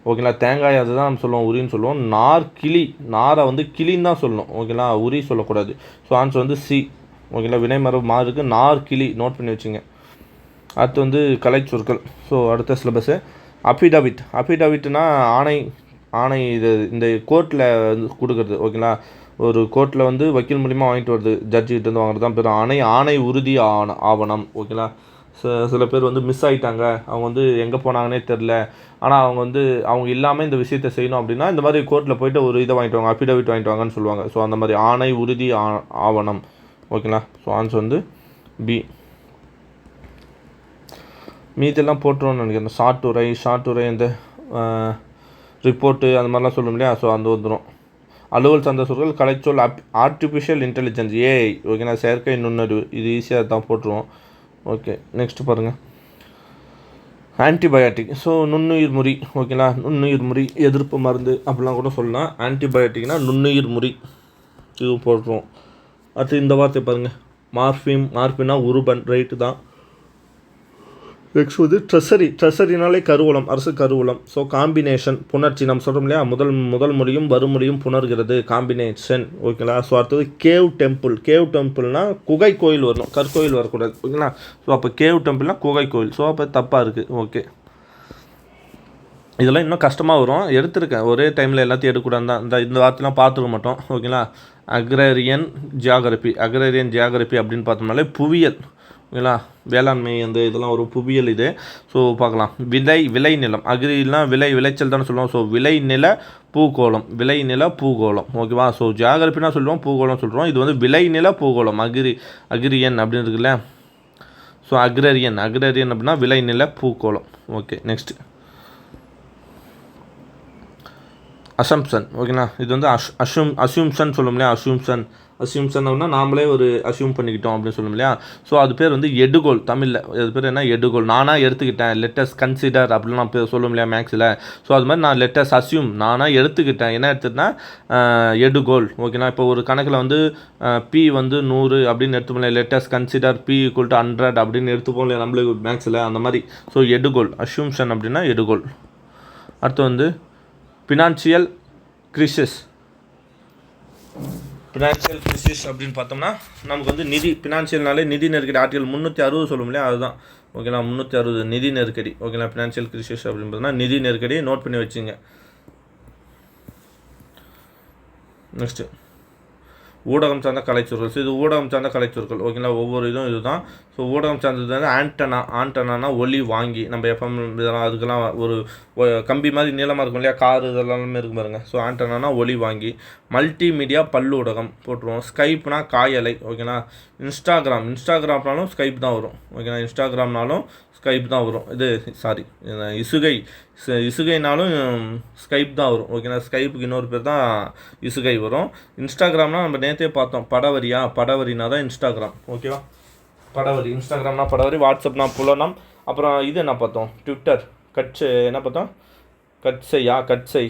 ஓகேங்களா. தேங்காய் அதுதான் நம்ம சொல்லுவோம், உரின்னு சொல்லுவோம். நார் கிளி, நாரை வந்து கிளின்னு தான் சொல்லணும். ஓகேங்களா. உரி சொல்லக்கூடாது. ஸோ ஆன்சர் வந்து சி. ஓகேங்களா. வினை மரபு மாறுக்கு நார் கிளி, நோட் பண்ணி வச்சுங்க. அடுத்து வந்து கலை சொற்கள். ஸோ அடுத்த சிலபஸ்ஸு அஃபிடவிட். அஃபிடவிட்னா ஆணை, ஆணை இது இந்த கோர்ட்டில் வந்து கொடுக்குறது. ஓகேங்களா. ஒரு கோர்ட்டில் வந்து வக்கீல் மூலிமா வாங்கிட்டு வருது, ஜட்ஜிகிட்ட வந்து வாங்குறது தான் பேர் ஆணை. ஆணை உறுதி ஆவணம். ஓகேங்களா. சில பேர் வந்து மிஸ் ஆகிட்டாங்க, அவங்க வந்து எங்கே போனாங்கன்னே தெரில, ஆனால் அவங்க வந்து அவங்க இல்லாமல் இந்த விஷயத்தை செய்யணும் அப்படின்னா இந்த மாதிரி கோர்ட்டில் போய்ட்டு ஒரு இதை வாங்கிட்டு வாங்க, அஃபிடவிட் வாங்கிட்டு வாங்கன்னு சொல்லுவாங்க. ஸோ அந்த மாதிரி ஆணை உறுதி ஆவணம். ஓகேங்களா. ஸோ ஆன்சர் வந்து பி. மீதெல்லாம் போட்டுருவோன்னு நினைக்கிறேன். ஷார்ட்டுரை இந்த ரிப்போர்ட்டு அந்த மாதிரிலாம் சொல்லும் இல்லையா. ஸோ அந்த வந்துடும். அலுவல் சார்ந்த சொற்கள் கலைச்சொல். Artificial intelligence, AI. ஓகேங்களா. செயற்கை நுண்ணறிவு, இது ஈஸியாக தான் போட்டுருவோம். ஓகே. நெக்ஸ்ட் பாருங்கள். ஆன்டிபயோட்டிக். ஸோ நுண்ணுயிர் முறி. ஓகேங்களா. நுண்ணுயிர் முறி எதிர்ப்பு மருந்து அப்படிலாம் கூட சொல்லலாம். ஆன்டிபயோட்டிக்னா நுண்ணுயிர் முறி, இதுவும் போட்டுருவோம். அடுத்து இந்த வார்த்தை பாருங்கள். மார்பினா உருபன், ரைட்டு தான். நெக்ஸ்ட் வந்து ட்ரெஸரினாலே கருவூலம், அரசு கருவூலம். ஸோ காம்பினேஷன், புணர்ச்சி. நம்ம சொல்கிறோம் இல்லையா, முதல் மொழியும் வறுமொழியும் புணர்கிறது, காம்பினேஷன். ஓகேங்களா. ஸோ அடுத்தது கேவ் டெம்பிள்னால் குகை கோயில் வரணும், கற்கோயில் வரக்கூடாது. ஓகேங்களா. ஸோ அப்போ கேவ் டெம்பிள்னால் குகை கோயில். ஸோ அப்போ தப்பாக இருக்குது. ஓகே. இதெல்லாம் இன்னும் கஷ்டமாக வரும், எடுத்திருக்கேன். ஒரே டைமில் எல்லாத்தையும் எடுக்கக்கூடாது தான். இந்த வார்த்தைலாம் பார்த்துக்க மாட்டோம். ஓகேங்களா. அக்ரேரியன் ஜியாகிரபி அப்படின்னு பார்த்தோம்னாலே புவியியல். ஓகேங்களா. வேளாண்மை அந்த இதெல்லாம் ஒரு புவியியல் இது. ஸோ பார்க்கலாம். விளை நிலம். அக்ரினா விளைச்சல் தானே சொல்லுவோம். ஸோ விளைநில பூகோளம். ஓகேவா. ஸோ ஜியாகிரபினா சொல்லுவோம், பூகோளம் சொல்கிறோம். இது வந்து விளைநில பூகோளம். அக்ரியன் அப்படின்னு இருக்குல்ல. ஸோ அக்ரேரியன் அப்படின்னா விளைநில பூகோளம். ஓகே. Next assumption. ஓகேங்களா. இது வந்து அஸ்யூம்ஷன் சொல்லும் இல்லையா. அஸ்யூம்ஷன் அப்படின்னா நாமளே ஒரு அஸ்யூம் பண்ணிக்கிட்டோம் அப்படின்னு சொல்லும் இல்லையா. ஸோ அது பேர் வந்து எடுகோல். தமிழில் அது பேர் என்ன, எடுகோல். நானாக எடுத்துக்கிட்டேன், லெட்டஸ் கன்சிடர் அப்படின்னு நான் சொல்லும் இல்லையா மேக்ஸில். ஸோ அது மாதிரி நான் லெட்டஸ் அஸ்யூம், நானாக எடுத்துக்கிட்டேன். என்ன எடுத்துக்கிட்டேன்னா எடுகோல். ஓகேங்களா. இப்போ ஒரு கணக்கில் வந்து பி வந்து 100 அப்படின்னு எடுத்துப்போம் இல்லையா. லெட்டஸ் கன்சிடர் பி = 100 அப்படின்னு எடுத்துப்போம் இல்லையா நம்மளுக்கு மேக்ஸில், அந்த மாதிரி. ஸோ எடுகோல், அஸ்யூம்ஷன் அப்படின்னா எடுகோல். அடுத்து வந்து ஃபினான்ஷியல் கிரைசிஸ் அப்படின்னு பார்த்தோம்னா நமக்கு வந்து நிதி, ஃபினான்ஷியல்னாலே நிதி நெருக்கடி. ஆர்டிகல் 360 சொல்லும் இல்லையா, அதுதான். ஓகேங்களா. 360 நிதி நெருக்கடி. ஓகேங்களா. ஃபினான்ஷியல் கிரைசிஸ் அப்படின்னு பார்த்தோம்னா நிதி நெருக்கடி, நோட் பண்ணி வச்சுங்க. நெக்ஸ்ட்டு ஊடகம் சார்ந்த கலைச்சொற்கள். ஸோ இது ஊடகம் சார்ந்த கலைச்சொற்கள். ஓகேங்களா, ஒவ்வொரு இதுவும் இதுதான். ஸோ ஊடகம் சார்ந்தது வந்து ஆண்டனானா ஒலி வாங்கி, நம்ம எஃப்எம் இதெல்லாம் அதுக்கெல்லாம் ஒரு கம்பி மாதிரி நீளமாக இருக்கும் இல்லையா, கார் இதெல்லாமே இருக்கும் பாருங்கள். ஸோ ஆண்டனானா ஒலி வாங்கி. மல்டிமீடியா பல்லூடகம் போட்டுருவோம். ஸ்கைப்னா காயலை. ஓகேங்களா, இன்ஸ்டாகிராம்னாலும் ஸ்கைப் தான் வரும். ஓகேங்களா, இன்ஸ்டாகிராம்னாலும் ஸ்கைப் தான் வரும். இது சாரி இசுகைனாலும் ஸ்கைப் தான் வரும். ஓகேங்களா, ஸ்கைப்புக்கு இன்னொரு பேர் தான் இசுகை வரும். இன்ஸ்டாகிராம்னா நம்ம நேற்றே பார்த்தோம், படவரினா தான் இன்ஸ்டாகிராம். ஓகேவா, படவரி. இன்ஸ்டாகிராம்னா படவரி, வாட்ஸ்அப்னா புலனம். அப்புறம் இது என்ன பார்த்தோம், ட்விட்டர் என்ன பார்த்தோம், கட்சை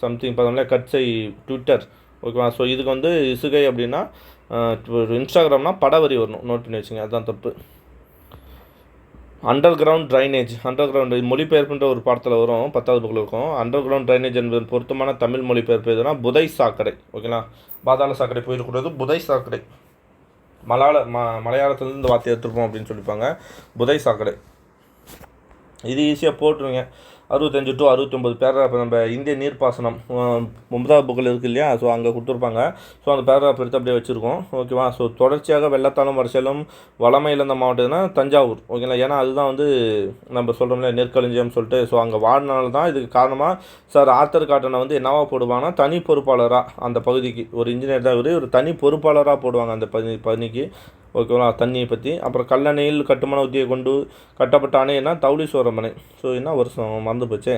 சம்திங் பார்த்தோம்ல, கட்சை ட்விட்டர். ஓகேவா, ஸோ இதுக்கு வந்து இசுகை அப்படின்னா இன்ஸ்டாகிராம்னா படவரி வரணும், நோட் பண்ணி வச்சுங்க, அதுதான் தப்பு. அண்டர் கிரவுண்ட் மொழிபெயர்ப்புன்ற ஒரு பாடத்தில் வரும், 10வது புக்கில் இருக்கும். அண்டர் கிரவுண்ட் ட்ரைனேஜ் என்பது பொருத்தமான தமிழ் மொழிபெயர்ப்பு எதுனா புதை சாக்கடை. ஓகேங்களா, பாதாள சாக்கடை போயிடக்கூடாது, புதை சாக்கடை. மலையாளத்துலேருந்து இந்த வார்த்தை எடுத்துருப்போம் அப்படின்னு சொல்லிப்பாங்க, புதை சாக்கடை. இது ஈஸியாக போட்டுருங்க. 65 to 69 பேராகிராஃப் நம்ம இந்திய நீர்ப்பாசனம் 9வது புக்கில் இருக்குது இல்லையா, ஸோ அங்கே கொடுத்துருப்பாங்க. ஸோ அந்த பேராகிராஃப் எடுத்து அப்படியே வச்சுருக்கோம். ஓகேவா, ஸோ தொடர்ச்சியாக வெள்ளத்தாலும் வரிசையிலும் வளமை இழந்த மாவட்டம்னா தஞ்சாவூர். ஓகேங்களா, ஏன்னா அதுதான் வந்து நம்ம சொல்கிறோம்ல நெற்களஞ்சியம் சொல்லிட்டு. ஸோ அங்கே வாழ்னால தான் இதுக்கு காரணமாக சார் ஆர்த்தர் காட்டனை வந்து என்னவா போடுவாங்கன்னா தனி பொறுப்பாளராக அந்த பகுதிக்கு, ஒரு இன்ஜினியர் தான் ஒரு தனி பொறுப்பாளராக போடுவாங்க அந்த பணிக்கு. ஓகேவா, தண்ணியை பற்றி. அப்புறம் கல்லணையில் கட்டுமான உத்தியை கொண்டு கட்டப்பட்ட அணைன்னா தௌலீஸ்வரம் அணை. ஸோ என்ன வருஷம் மறந்து போச்சே,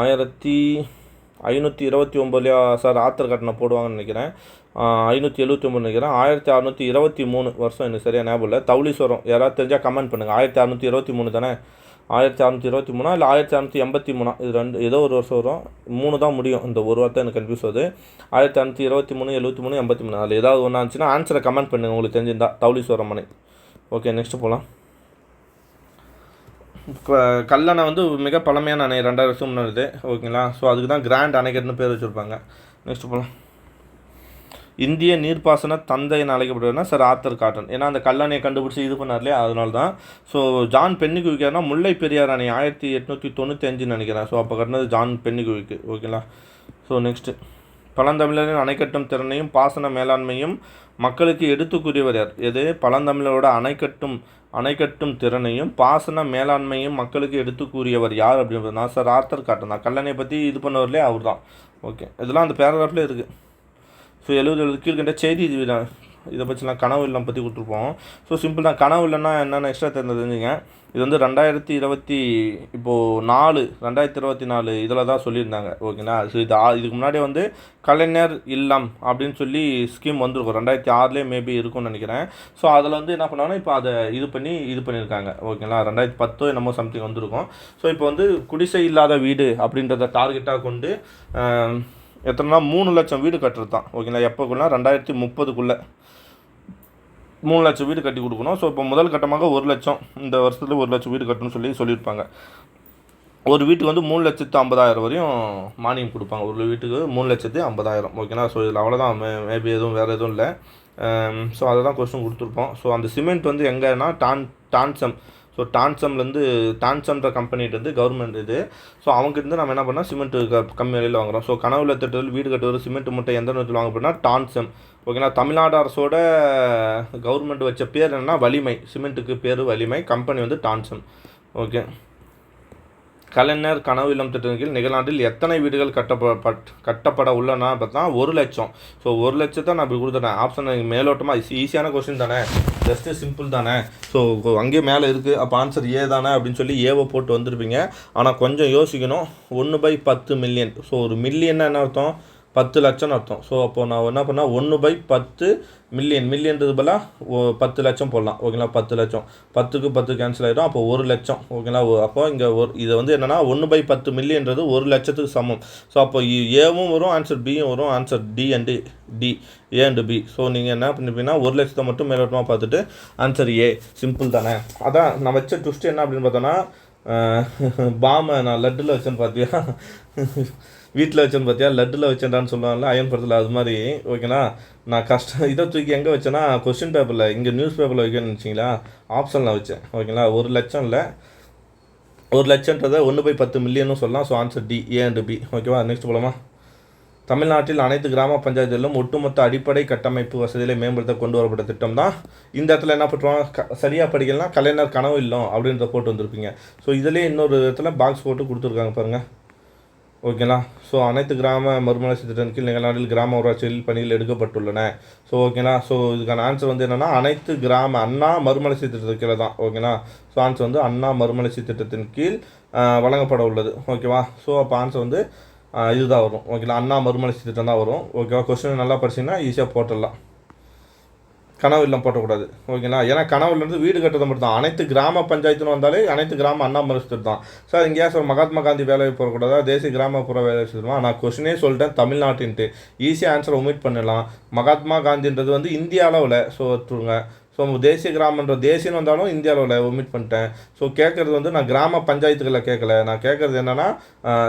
1529 சார் ஆத்தர் கட்டணை போடுவாங்கன்னு நினைக்கிறேன், 579 நினைக்கிறேன். 1623 வருஷம் எனக்கு சரியாக ஞாபகம் இல்லை. தௌலீஸ்வரம் யாராவது தெரிஞ்சால் கமெண்ட் பண்ணுங்கள். 1623 தானே, 1623 இல்லை 1683, இது ரெண்டு ஏதோ ஒரு வருஷம் வரும், 3 தான் முடியும். இந்த ஒரு வார்த்தை எனக்கு கன்ஃபியூஸ் ஆகுது. 1623, 73, 83 அதில் ஏதாவது ஒன்றா இருந்துச்சுன்னா ஆன்சரை கமெண்ட் பண்ணுங்கள் உங்களுக்கு தெரிஞ்சிருந்தா. தௌலீஸ்வரம் அணை. ஓகே, நெக்ஸ்ட்டு போகலாம். இப்போ கல்லணை வந்து மிக பழமையான அணை, 2000 வருஷம் முன்னாடி. ஓகேங்களா, ஸோ அதுக்கு தான் கிராண்ட் அணைக்கட்டுன்னு பேர் வச்சுருப்பாங்க. நெக்ஸ்ட்டு போகலாம். இந்திய நீர்ப்பாசன தந்தைன்னு அழைக்கப்படுறதுனா சார் ஆர்த்தர் காட்டன். ஏன்னா அந்த கல்லணையை கண்டுபிடிச்சி இது பண்ணார் இல்லையா, அதனால தான். ஸோ ஜான் பென்னிகுவிக்கார்னா முல்லை பெரியார் அணை 1895 நினைக்கிறேன். ஸோ அப்போ கட்டினது ஜான் பென்னிகுவிக்கு. ஓகேங்களா, ஸோ நெக்ஸ்ட்டு. பழந்தமிழரின் அணைக்கட்டும் திறனையும் பாசன மேலாண்மையும் மக்களுக்கு எடுத்துக்கூறியவர் யார்? எது பழந்தமிழரோட அணைக்கட்டும் திறனையும் பாசன மேலாண்மையும் மக்களுக்கு எடுத்து கூறியவர் யார் அப்படின்றது நான் சார் ஆர்த்தர் காட்டன் தான். கல்லணையை பற்றி இது பண்ணவர்களே அவர் தான். ஓகே, இதெல்லாம் அந்த பேராகிராஃப்லேயே இருக்குது. ஸோ 70 கீழ்கண்ட செய்தி இதை பற்றிலாம் கனவு இல்லம் பற்றி கொடுத்துருப்போம். ஸோ சிம்பிள் தான். கனவு இல்லைன்னா என்னென்ன எக்ஸ்ட்ரா தெரிஞ்சுங்க. இது வந்து 2024 இதில் தான் சொல்லியிருந்தாங்க. ஓகேங்களா, ஸோ இதுக்கு முன்னாடி வந்து கலைஞர் இல்லம் அப்படின்னு சொல்லி ஸ்கீம் வந்துருக்கும், 2006 மேபி இருக்கும்னு நினைக்கிறேன். ஸோ அதில் வந்து என்ன பண்ணாங்கன்னா இப்போ அதை இது பண்ணியிருக்காங்க. ஓகேங்களா, 2010 என்னமோ சம்திங் வந்திருக்கும். ஸோ இப்போ வந்து குடிசை இல்லாத வீடு அப்படின்றத டார்கெட்டாக கொண்டு எத்தனைனா 3 லட்சம் வீடு கட்டுறது தான். ஓகேங்களா, எப்போக்குள்ளே 2030 3 லட்சம் வீடு கட்டி கொடுக்கணும். ஸோ இப்போ முதல் கட்டமாக 1 லட்சம், இந்த வருஷத்தில் 1 லட்சம் வீடு கட்டணும்னு சொல்லியிருப்பாங்க. ஒரு வீட்டுக்கு வந்து 3,50,000 வரையும் மானியம் கொடுப்பாங்க. ஒரு வீட்டுக்கு 3,50,000. ஓகேங்களா, ஸோ இதில் அவ்வளோதான், மேபி வேறு எதுவும் இல்லை. ஸோ அதை தான் கொஸ்டின் கொடுத்துருப்போம். ஸோ அந்த சிமெண்ட் வந்து எங்கன்னா டான்சம். ஸோ டான்சம்ன்ற கம்பெனிகிட்ட கவர்மெண்ட் இது. ஸோ அவங்ககிட்ட நம்ம என்ன பண்ணால் சிமெண்ட்டு கம்மி விலையில் வாங்குகிறோம். ஸோ கனவுல திட்டத்தில் வீடு கட்டுவது சிமெண்ட் மூட்டை எந்த நேரத்தில் வாங்க போனால் டான்சம். ஓகேங்களா, தமிழ்நாடு அரசோட கவர்மெண்ட் வச்ச பேர் என்னென்னா வலிமை. சிமெண்ட்டுக்கு பேர் வலிமை, கம்பெனி வந்து டான்சம். ஓகே, கலைஞர் கனவு இல்லம் திட்டத்தின் கீழ் நிகழ்நாட்டில் எத்தனை வீடுகள் கட்டப்பட உள்ளனா பார்த்தா 1 லட்சம். ஸோ 1 லட்சத்தை நான் இப்படி கொடுத்துட்டேன். ஆப்ஷன் மேலோட்டமாக ஈஸியான கொஸ்டின் தானே, ஜஸ்ட்டு சிம்பிள் தானே. ஸோ அங்கேயே மேலே இருக்குது, அப்போ ஆன்சர் ஏ தானே அப்படின்னு சொல்லி ஏவை போட்டு வந்திருப்பீங்க. ஆனால் கொஞ்சம் யோசிக்கணும். 1/10 மில்லியன். ஸோ ஒரு மில்லியன்னா என்ன அர்த்தம், 10 லட்சம்னு அர்த்தம். ஸோ அப்போது நான் என்ன பண்ணால் 1/10 மில்லியன்றது பதிலாக 10 லட்சம் போடலாம். ஓகேங்களா, 10 லட்சம், 10க்கு 10 கேன்சல் ஆகிடும், அப்போ 1 லட்சம். ஓகேங்களா, அப்போ இங்கே இதை வந்து என்னென்னா 1/10 மில்லியன்றது 1 லட்சத்துக்கு சமம். ஸோ அப்போ ஏவும் வரும், ஆன்சர் பியும் வரும், answer A and B. So நீங்கள் என்ன பண்ணிப்பீங்கன்னா 1 லட்சத்தை மட்டும் மேலோட்டமாக பார்த்துட்டு ஆன்சர் ஏ. சிம்பிள் தானே. அதான் நான் வச்ச ட்விஸ்ட் என்ன அப்படின்னு பார்த்தோன்னா, பாமை நான் லட்டில் வச்சேன்னு பார்த்தியா, வீட்டில் வச்சேன்னு பார்த்தியா, லட்டில் வச்சேன்டான்னு சொல்லுவாங்கல்ல அயன் படத்தில், அது மாதிரி. ஓகேங்களா, நான் இதை தூக்கி எங்கே வச்சேன்னா கொஸ்டின் பேப்பரில், இங்கே நியூஸ் பேப்பரில் வைக்கணும்னு வச்சிங்களா, ஆப்ஷனில் வச்சேன். ஓகேங்களா, 1 லட்சம் இல்லை, 1 லட்சன்றதை 1/10 மில்லியனும் சொல்லலாம். So answer D, A and B. ஓகேவா, நெக்ஸ்ட் போகலாமா. தமிழ்நாட்டில் அனைத்து கிராம பஞ்சாயத்துகளிலும் ஒட்டுமொத்த அடிப்படை கட்டமைப்பு வசதிகளை மேம்படுத்த கொண்டு வரப்பட்ட திட்டம் தான். இந்த இடத்துல என்ன பண்ணுறோம், சரியாக படிக்கலாம் கலைஞர் கனவு இல்லம் அப்படின்ற போட்டு வந்திருப்பீங்க. ஸோ இதிலே இன்னொரு இடத்துல பாக்ஸ் போட்டு கொடுத்துருக்காங்க பாருங்கள். ஓகேங்களா. ஸோ அனைத்து கிராம மறுமலர்ச்சி திட்டத்தின் கீழ் நிகழ்நாட்டில் கிராம ஊராட்சியில் பணிகள் எடுக்கப்பட்டுள்ளன. ஸோ ஓகேங்களா. ஸோ இதுக்கான ஆன்சர் வந்து என்னென்னா அனைத்து கிராம அண்ணா மறுமலர்ச்சி திட்டத்தின் கீழே தான். ஓகேங்களா. ஸோ ஆன்சர் வந்து அண்ணா மறுமலர்ச்சி திட்டத்தின் கீழ் வழங்கப்பட உள்ளது. ஓகேவா. ஸோ அப்போ ஆன்சர் வந்து இதுதான் வரும். ஓகேங்களா. அண்ணா மறுமலர்ச்சி திட்டம் தான் வரும். ஓகேவா. கொஸ்டின் நல்லா படிச்சிங்கன்னா ஈஸியாக போட்டுடலாம். கனவு இல்லம் போட்டக்கூடாது. ஓகேங்களா. ஏன்னா கனவுலேருந்து வீடு கட்டுறது மட்டும் தான். அனைத்து கிராம பஞ்சாயத்துன்னு வந்தாலே அனைத்து கிராம அண்ணா மறுத்து தான். சார் இங்கேயா சார் மகாத்மா காந்தி வேலை போகக்கூடாதா, தேசிய கிராமப்புற வேலை செய்யணுமா? நான் கொஸ்டினே சொல்லிட்டேன் தமிழ்நாட்டின்ட்டு. ஈஸியாக ஆன்சர் ஒமிட் பண்ணிடலாம். மகாத்மா காந்தின்றது வந்து இந்திய அளவில். ஸோ வச்சுருங்க. ஸோ தேசிய கிராமன்ற தேசியன்னு வந்தாலும் இந்திய அளவில் ஒமிட் பண்ணிட்டேன். ஸோ கேட்குறது வந்து நான் கிராம பஞ்சாயத்துக்களில் கேட்கல. நான் கேட்குறது என்னென்னா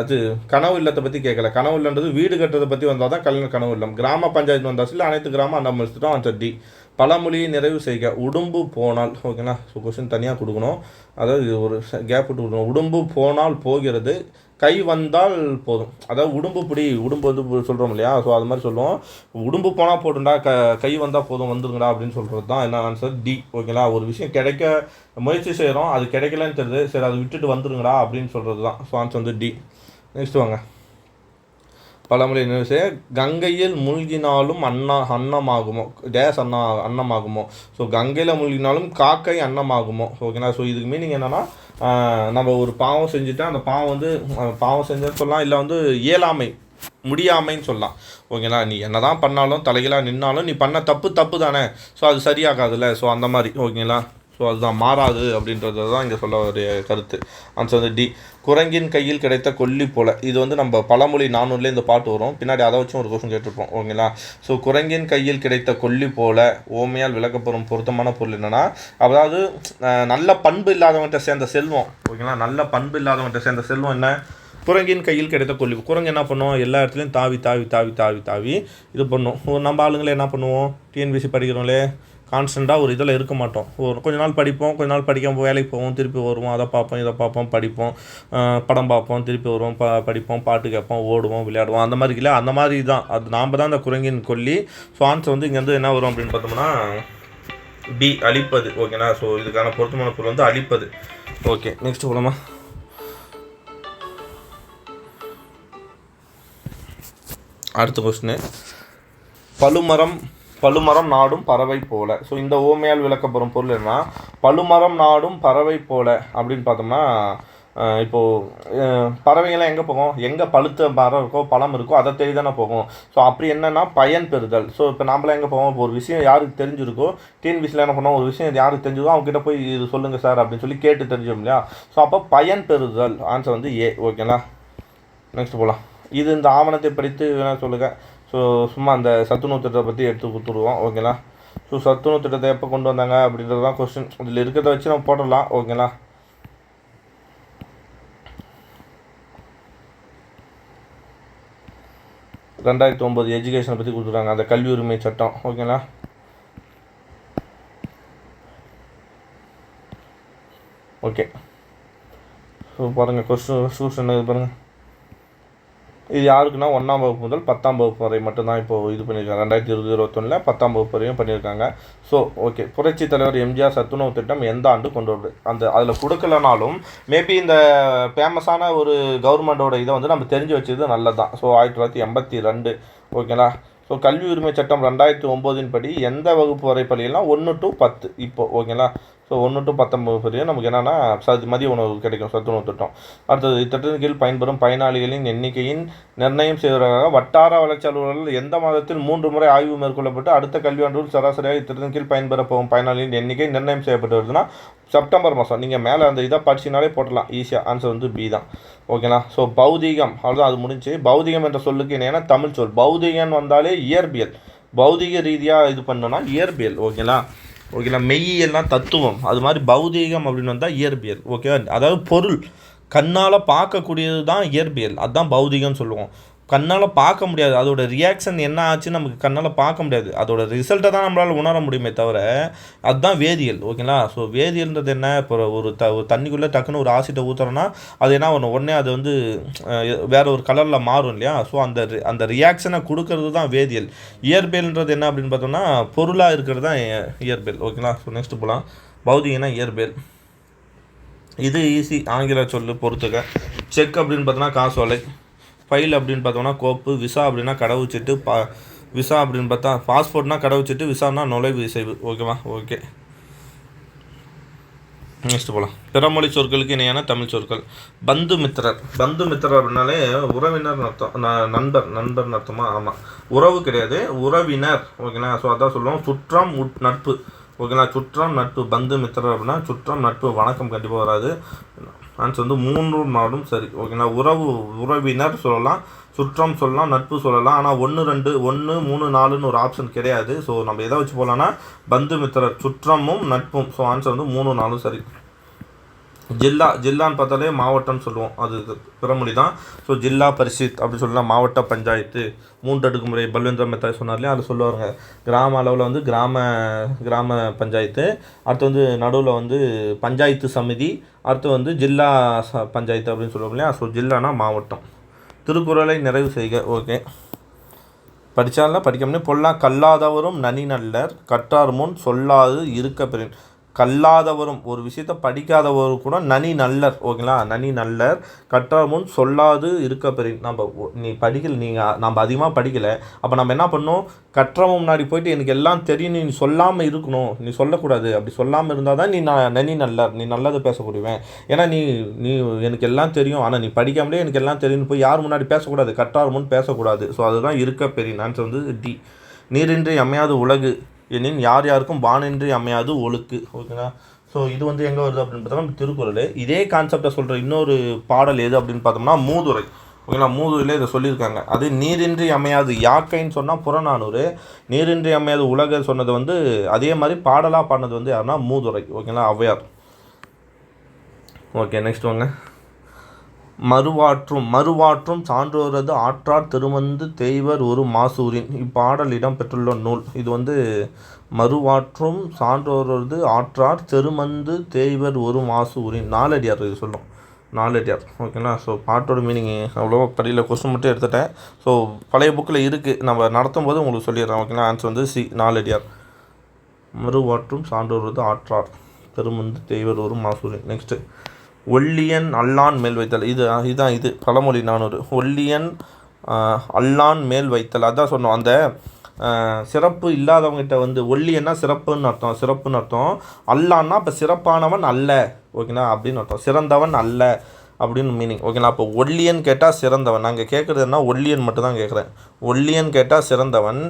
இது கனவு இல்லத்தை பற்றி கேட்கல. கனவு இல்லைன்றது வீடு கட்டுறதை பற்றி வந்தால் தான் கலைஞர் கனவு இல்லம். கிராம பஞ்சாயத்து வந்தால் சில அனைத்து கிராம அண்ணா மறுத்துட்டோம். Answer D. பழமொழியை நிறைவு செய்க. உடும்பு போனால். ஓகேங்களா. ஸோ கொஸ்டின் தனியாக கொடுக்கணும். அதாவது ஒரு கேப் விட்டு கொடுக்கணும். உடும்பு போனால் போகிறது, கை வந்தால் போதும். அதாவது உடும்பு பிடி, உடும்பு வந்து சொல்கிறோம் இல்லையா. ஸோ அது மாதிரி சொல்லுவோம். உடும்பு போனால் போட்டுண்டா, கை வந்தால் போதும் வந்துருங்கடா அப்படின்னு சொல்கிறது தான் என்ன ஆன்சர் டி. ஓகேங்களா. ஒரு விஷயம் கிடைக்க முயற்சி செய்கிறோம், அது கிடைக்கலன்னு தெரியுது, சரி அதை விட்டுட்டு வந்துருங்கடா அப்படின்னு சொல்கிறது தான். ஸோ ஆன்சர் வந்து டி. நெக்ஸ்ட் வாங்க. பழமொழி என்ன செய்ய, கங்கையில் மூழ்கினாலும் அன்னமாகுமோ, டேஸ் அன்னமாகுமோ. ஸோ கங்கையில் மூழ்கினாலும் காக்கை அன்னமாகுமோ. ஓகேங்களா. ஸோ இதுக்கு மீனிங் என்னென்னா நம்ம ஒரு பாவம் செஞ்சுட்டா அந்த பாவம் வந்து பாவம் செஞ்சேன்னு சொல்லலாம், இல்லை வந்து இயலாமை முடியாமைன்னு சொல்லலாம். ஓகேங்களா. நீ என்ன தான் பண்ணாலும் தலைகளாக நின்னாலும் நீ பண்ண தப்பு தானே. ஸோ அது சரியாகாதுல்ல. ஸோ அந்த மாதிரி. ஓகேங்களா. ஸோ அதுதான் மாறாது அப்படின்றது தான் இங்கே சொல்ல ஒரு கருத்து. ஆன்சர் வந்து டி. குரங்கின் கையில் கிடைத்த கொல்லி போல. இது வந்து நம்ம பழமொழி 400 இந்த பாட்டு வரும், பின்னாடி அதை வச்சும் ஒரு கொஸ்டின் கேட்டிருப்போம். ஓகேங்களா. ஸோ குரங்கின் கையில் கிடைத்த கொல்லி போல ஓமையால் விளக்கப்படும் பொருத்தமான பொருள் என்னென்னா, அதாவது நல்ல பண்பு இல்லாதவன்கிட்ட சேர்ந்த செல்வம். ஓகேங்களா. நல்ல பண்பு இல்லாதவன்கிட்ட சேர்ந்த செல்வம் என்ன, குரங்கின் கையில் கிடைத்த கொல்லி. குரங்கு என்ன பண்ணுவோம், எல்லா இடத்துலையும் தாவி இது பண்ணும். நம்ம ஆளுங்களே என்ன பண்ணுவோம், டிஎன்பிசி படிக்கிறோம்லே கான்ஸ்டண்ட்டாக ஒரு இதில் இருக்க மாட்டோம். கொஞ்ச நாள் படிப்போம், கொஞ்ச நாள் படிக்காமல் வேலைக்கு போவோம், திருப்பி வருவோம், அதை பார்ப்போம், இதை பார்ப்போம், படிப்போம், படம் பார்ப்போம், திருப்பி வருவோம், படிப்போம், பாட்டு கேட்போம், ஓடுவோம், விளையாடுவோம். அந்த மாதிரி இல்லை, அந்த மாதிரி தான் அது நாம் தான் அந்த குரங்கின் கொல்லி. ஸோ ஆன்சர் வந்து இங்கேருந்து என்ன வரும் அப்படின்னு பார்த்தோம்னா டி, அழிப்பது. ஓகேண்ணா. ஸோ இதுக்கான பொருத்தமான பொருள் வந்து அழிப்பது. ஓகே. நெக்ஸ்ட் போலாமா. அடுத்த கொஸ்டின், பழுமரம் நாடும் பறவை போல. ஸோ இந்த ஓமையால் விளக்கப்படும் பொருள் என்ன, பழுமரம் நாடும் பறவை போல அப்படின்னு பார்த்தோம்னா, இப்போது பறவைகள்லாம் எங்கே போகும், எங்கே பழுத்த மரம் இருக்கோ பழம் இருக்கோ அதை தேடி தானே போகும். ஸோ அப்படி என்னென்னா பயன் பெறுதல். ஸோ இப்போ நாமளாம் எங்கே போவோம், இப்போ ஒரு விஷயம் யாருக்கு தெரிஞ்சிருக்கோ, டிஎன்பிசியில் என்ன பண்ணோம், ஒரு விஷயம் யாருக்கு தெரிஞ்சதோ அவங்ககிட்ட போய் இது சொல்லுங்கள் சார் அப்படின்னு சொல்லி கேட்டு தெரிஞ்சோம் இல்லையா. ஸோ அப்போ பயன் பெறுதல். ஆன்சர் வந்து ஏ. ஓகேங்களா. நெக்ஸ்ட் போகலாம். இது இந்த ஆவணத்தை படித்து வேணால் சொல்லுங்கள். ஸோ சும்மா அந்த சத்துணவு திட்டத்தை பற்றி எடுத்து கொடுத்துருவோம். ஓகேங்களா. ஸோ சத்துணவு திட்டத்தை எப்போ கொண்டு வந்தாங்க அப்படின்றது தான் கொஸ்டின். இதில் இருக்கிறத வச்சு நம்ம போடலாம். ஓகேங்களா. (2009) எஜுகேஷனை பற்றி கொடுத்துருக்காங்க, அந்த கல்வி உரிமை சட்டம். ஓகேங்களா. ஓகே. ஸோ பாருங்கள் கொஸ்டின் இது பாருங்கள். இது யாருக்குன்னா 1ஆம் வகுப்பு முதல் 10ஆம் வகுப்பு வரை மட்டும்தான் இப்போது இது பண்ணியிருக்காங்க. 2020-21 10ஆம் வகுப்பு வரையும் பண்ணியிருக்காங்க. So okay. புரட்சி தலைவர் எம்ஜிஆர் சத்துணவு திட்டம் எந்த ஆண்டு கொண்டு வருது, அதில் கொடுக்கலனாலும் மேபி இந்த ஃபேமஸான ஒரு கவர்மெண்ட்டோட இதை வந்து நம்ம தெரிஞ்சு வச்சது நல்லது தான். ஸோ 1982. ஓகேங்களா. ஸோ கல்வி உரிமை சட்டம் 2009 படி எந்த வகுப்பு வரை பள்ளிகள்லாம் 1 to 10 இப்போது. ஓகேங்களா. ஸோ 1 to 10 வரையும் நமக்கு என்னென்னா மதிய உணவு கிடைக்கும் சத்துணவு திட்டம். அடுத்தது, இத்திட்டத்தின் கீழ் பயன்பெறும் பயனாளிகளின் எண்ணிக்கையின் நிர்ணயம் செய்வதற்காக வட்டார வளர்ச்சி அலுவலர்கள் எந்த மாதத்தில் 3 முறை ஆய்வு மேற்கொள்ளப்பட்டு அடுத்த கல்வியாண்டில் சராசரியாக இத்திட்டத்தின் கீழ் பயன்பெற போகும் பயனாளிகளின் எண்ணிக்கை நிர்ணயம் செய்யப்பட்டு வருதுன்னா செப்டம்பர் மாதம். நீங்கள் மேலே அந்த இதை படிச்சினாலே போட்டலாம் ஈஸியாக. ஆன்சர் வந்து பி தான். ஓகேங்களா. ஸோ பௌதிகம், அவ்வளோதான், அது முடிஞ்சு. பௌதிகம் என்ற சொல்லுக்கு என்னென்னா தமிழ் சொல். பௌதிகம் வந்தாலே இயற்பியல், பௌதிக ரீதியாக இது பண்ணோன்னா இயற்பியல். ஓகேங்களா. மெய்யியல்லாம் தத்துவம், அது மாதிரி பௌதீகம் அப்படின்னு வந்தால் இயற்பியல். ஓகேவா. அதாவது பொருள் கண்ணால் பார்க்கக்கூடியது தான் இயற்பியல், அதுதான் பௌதிகம்னு சொல்லுவோம். கண்ணால் பார்க்க முடியாது. அதோட ரியாக்ஷன் என்ன ஆச்சுன்னு நமக்கு கண்ணால் பார்க்க முடியாது. அதோட ரிசல்ட்டை தான் நம்மளால் உணர முடியுமே தவிர அதுதான் வேதியியல். ஓகேங்களா? ஸோ வேதியியல்ன்றது என்ன, இப்போ ஒரு தண்ணிக்குள்ளே டக்குன்னு ஒரு ஆசிட்டை ஊற்றுறோன்னா அது என்ன ஒன்று உடனே அது வந்து வேறு ஒரு கலரில் மாறும் இல்லையா? ஸோ அந்த ரியாக்ஷனை கொடுக்கறது தான் வேதியியல். இயற்பியல்ன்றது என்ன அப்படின்னு பார்த்தோம்னா பொருளாக இருக்கிறது தான் இயற்பியல். ஓகேங்களா? ஸோ நெக்ஸ்ட் போகலாம். பௌதிகனா இயற்பியல். இது ஈஸி, ஆங்கில சொல்லு பொறுத்துக்க. செக் அப்படின்னு பார்த்தோன்னா காசோலை, ஃபைல் அப்படின்னு பார்த்தோம்னா கோப்பு, விசா அப்படின்னா கடவுச்சீட்டு, விசா அப்படின்னு பார்த்தா பாஸ்போர்ட்னா கடவுச்சீட்டு, விசானா நுழைவு இசைவு. ஓகேவா? ஓகே, நெக்ஸ்ட் போகலாம். பிறமொழி சொற்களுக்கு இணையான தமிழ் சொற்கள். பந்து மித்திரர். பந்து மித்திரர் அப்படின்னாலே உறவினர் அர்த்தம், நண்பர்னு அர்த்தமா? ஆமாம், உறவு கிடையாது, உறவினர். ஓகேங்களா? ஸோ அதான் சொல்லுவோம் சுற்றம் நட்பு. ஓகேங்களா? சுற்றம் நட்பு. பந்து மித்திரர் அப்படின்னா சுற்றம் நட்பு, வணக்கம் கண்டிப்பாக வராது. ஆன்சர் வந்து 3 நாடும் சரி. ஓகேங்களா? உறவினர் சொல்லலாம், சுற்றம் சொல்லலாம், நட்பு சொல்லலாம். ஆனால் 1, 2, 1, 3, 4ன்னு ஒரு ஆப்ஷன் கிடையாது. ஸோ நம்ம எதை வச்சு போகலான்னா பந்து மித்திரர், சுற்றமும் நட்பும். ஸோ ஆன்சர் வந்து 3, 4 சரி. ஜில்லான்னு பார்த்தாலே மாவட்டம்னு சொல்லுவோம், அது பிறமொழி தான். ஸோ ஜில்லா பரிஷத் அப்படி சொல்லலாம், மாவட்ட பஞ்சாயத்து, 3 அடுக்குமுறை பல்வேந்திர மெத்தாய் சொன்னார் இல்லையா, அது சொல்லுவாங்க. கிராம அளவில் வந்து கிராம பஞ்சாயத்து, அடுத்து வந்து நடுவில் வந்து பஞ்சாயத்து சமிதி, அடுத்து வந்து ஜில்லா பஞ்சாயத்து அப்படின்னு சொல்லுவோம் இல்லையா. ஸோ ஜில்லானா மாவட்டம். திருக்குறளை நிறைவு செய்க. ஓகே, படித்தாலாம் படிக்க முடியும். பொல்லா கல்லாதவரும் நனி நல்லர், கற்றார் முன் சொல்லாது இருக்க பெறின். கல்லாதவரும், ஒரு விஷயத்தை படிக்காதவரும் கூட நனி நல்லர். ஓகேங்களா? நனி நல்லர், கற்றார் முன் சொல்லாது இருக்க பெறின். நீ படிக்கல, நம்ம அதிகமாக படிக்கலை, அப்போ நம்ம என்ன பண்ணணும், கற்றவன் முன்னாடி போயிட்டு எனக்கு எல்லாம் தெரியும் நீ சொல்லாமல் இருக்கணும், நீ சொல்லக்கூடாது. அப்படி சொல்லாமல் இருந்தால் தான் நீ நனி நல்லர், நீ நல்லது பேசக்கூடியவன். ஏன்னா நீ எனக்கு எல்லாம் தெரியும், ஆனால் நீ படிக்காமலே எனக்கு எல்லாம் தெரியும்னு போய் யார் முன்னாடி பேசக்கூடாது, கற்றார் முன் பேசக்கூடாது. ஸோ அதுதான் இருக்க பெறின். ஆன்சர் வந்து டி. நீரின்றி அமையாது உலகு எனின் யாருக்கும் வானின்றி அமையாது ஒழுக்கு. ஓகேங்களா? ஸோ இது வந்து எங்கே வருது அப்படின்னு பார்த்தோம்னா திருக்குறள். இதே கான்செப்டை சொல்கிற இன்னொரு பாடல் எது அப்படின்னு பார்த்தோம்னா மூதுரை. ஓகேங்களா? மூதுரையில் இதை சொல்லியிருக்காங்க. அது நீரின்றி அமையாது யாக்கைன்னு சொன்னால் புறநானூறு, நீரின்றி அமையாது உலக சொன்னது வந்து அதே மாதிரி பாடலாக பாடினது வந்து யாருன்னா மூதுரை. ஓகேங்களா? ஔவையார். ஓகே, நெக்ஸ்ட் வாங்க. மறுவாற்றும் சான்றோரது ஆற்றார் திருமந்து தேய்வர் ஒரு மாசூரின். இப்பாடல் இடம் பெற்றுள்ள நூல். இது வந்து மறுவாற்றும் சான்றோரது ஆற்றார் திருமந்து தேய்வர் ஒரு மாசூரின், நாலடியார் இது சொல்லும், நாலடியார். ஓகேங்களா? ஸோ பாட்டோட மீனிங் அவ்வளோவா படியில் கொஸ்டின் மட்டும் எடுத்துட்டேன். ஸோ பழைய புக்கில் இருக்குது, நம்ம நடத்தும் போது உங்களுக்கு சொல்லிடுறேன். ஓகேங்களா? ஆன்சர் வந்து சி, நாலடியார். மறுவாற்றும் சான்றோரது ஆற்றார் திருமந்து தேய்வர் ஒரு மாசூரின். நெக்ஸ்ட்டு ஒல்லியன் அல்லான் மேல் வைத்தல். இது பழமொழி 400. ஒல்லியன் அல்லான் மேல் வைத்தல், அதான் சொன்னோம். அந்த சிறப்பு இல்லாதவங்ககிட்ட வந்து ஒல்லியன்னா சிறப்புன்னு அர்த்தம், அல்லான்னா இப்போ சிறப்பானவன் அல்ல. ஓகேங்களா? அப்படின்னு அர்த்தம், சிறந்தவன் அல்ல அப்படின்னு மீனிங். ஓகேங்களா? அப்போ ஒல்லியன் கேட்டால் சிறந்தவன். நாங்கள் கேட்குறதுனா ஒல்லியன் மட்டும் தான் கேட்குறேன். ஒல்லியன் கேட்டால் சிறந்தவன்,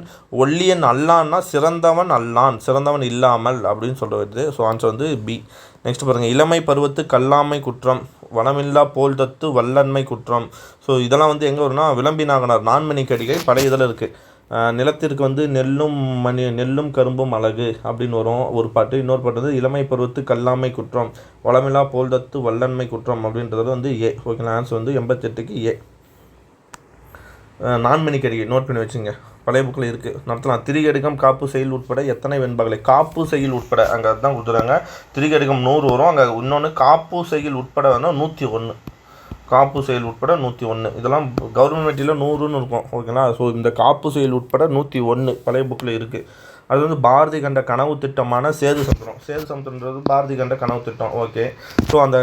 ஒல்லியன் அல்லான்னா சிறந்தவன் அல்லான், சிறந்தவன் இல்லாமல் அப்படின்னு சொல்கிறது. ஸோ ஆன்சர் வந்து பி. நெக்ஸ்ட் பாருங்கள். இளமை பருவத்து கல்லாமை குற்றம், வளமில்லா போல் தத்து வல்லன்மை குற்றம். ஸோ இதெல்லாம் வந்து எங்கே வரும்னா விளம்பினாகனார் 4 மணி கடிகை பழைய இதில் இருக்குது. நிலத்திற்கு வந்து நெல்லும் கரும்பும் அழகு அப்படின்னு வரும் ஒரு பாட்டு. இன்னொரு பாட்டு வந்து இளமை பருவத்து கல்லாமை குற்றம், வளமில்லா போல் தத்து வல்லன்மை குற்றம் அப்படின்றது வந்து ஏ. ஓகேங்களா? ஆன்சர் வந்து 88க்கு ஏ. 4 மணி கடிகை நோட் பண்ணி வச்சுங்க, பழைய புக்கில் இருக்குது, நடத்தலாம். திரிகடிகம் காப்பு செயல் உட்பட எத்தனை வெண்பகலை. காப்பு செயல் உட்பட அங்கே அதுதான் கொடுத்துறாங்க. திரிகடிகம் 100 வரும், அங்கே இன்னொன்று காப்பு செயல் உட்பட வேணால் 101. காப்பு செயல் உட்பட 101. இதெல்லாம் கவர்மெண்ட் மெட்டீரியல் 100ன்னு இருக்கும். ஓகேங்களா? ஸோ இந்த காப்பு செயல் உட்பட 101 பழைய புக்கில் இருக்குது. அது வந்து பாரதி கண்ட கனவு திட்டமான சேது சமுத்திரன்றது பாரதி கண்ட கனவு திட்டம். ஓகே. ஸோ அந்த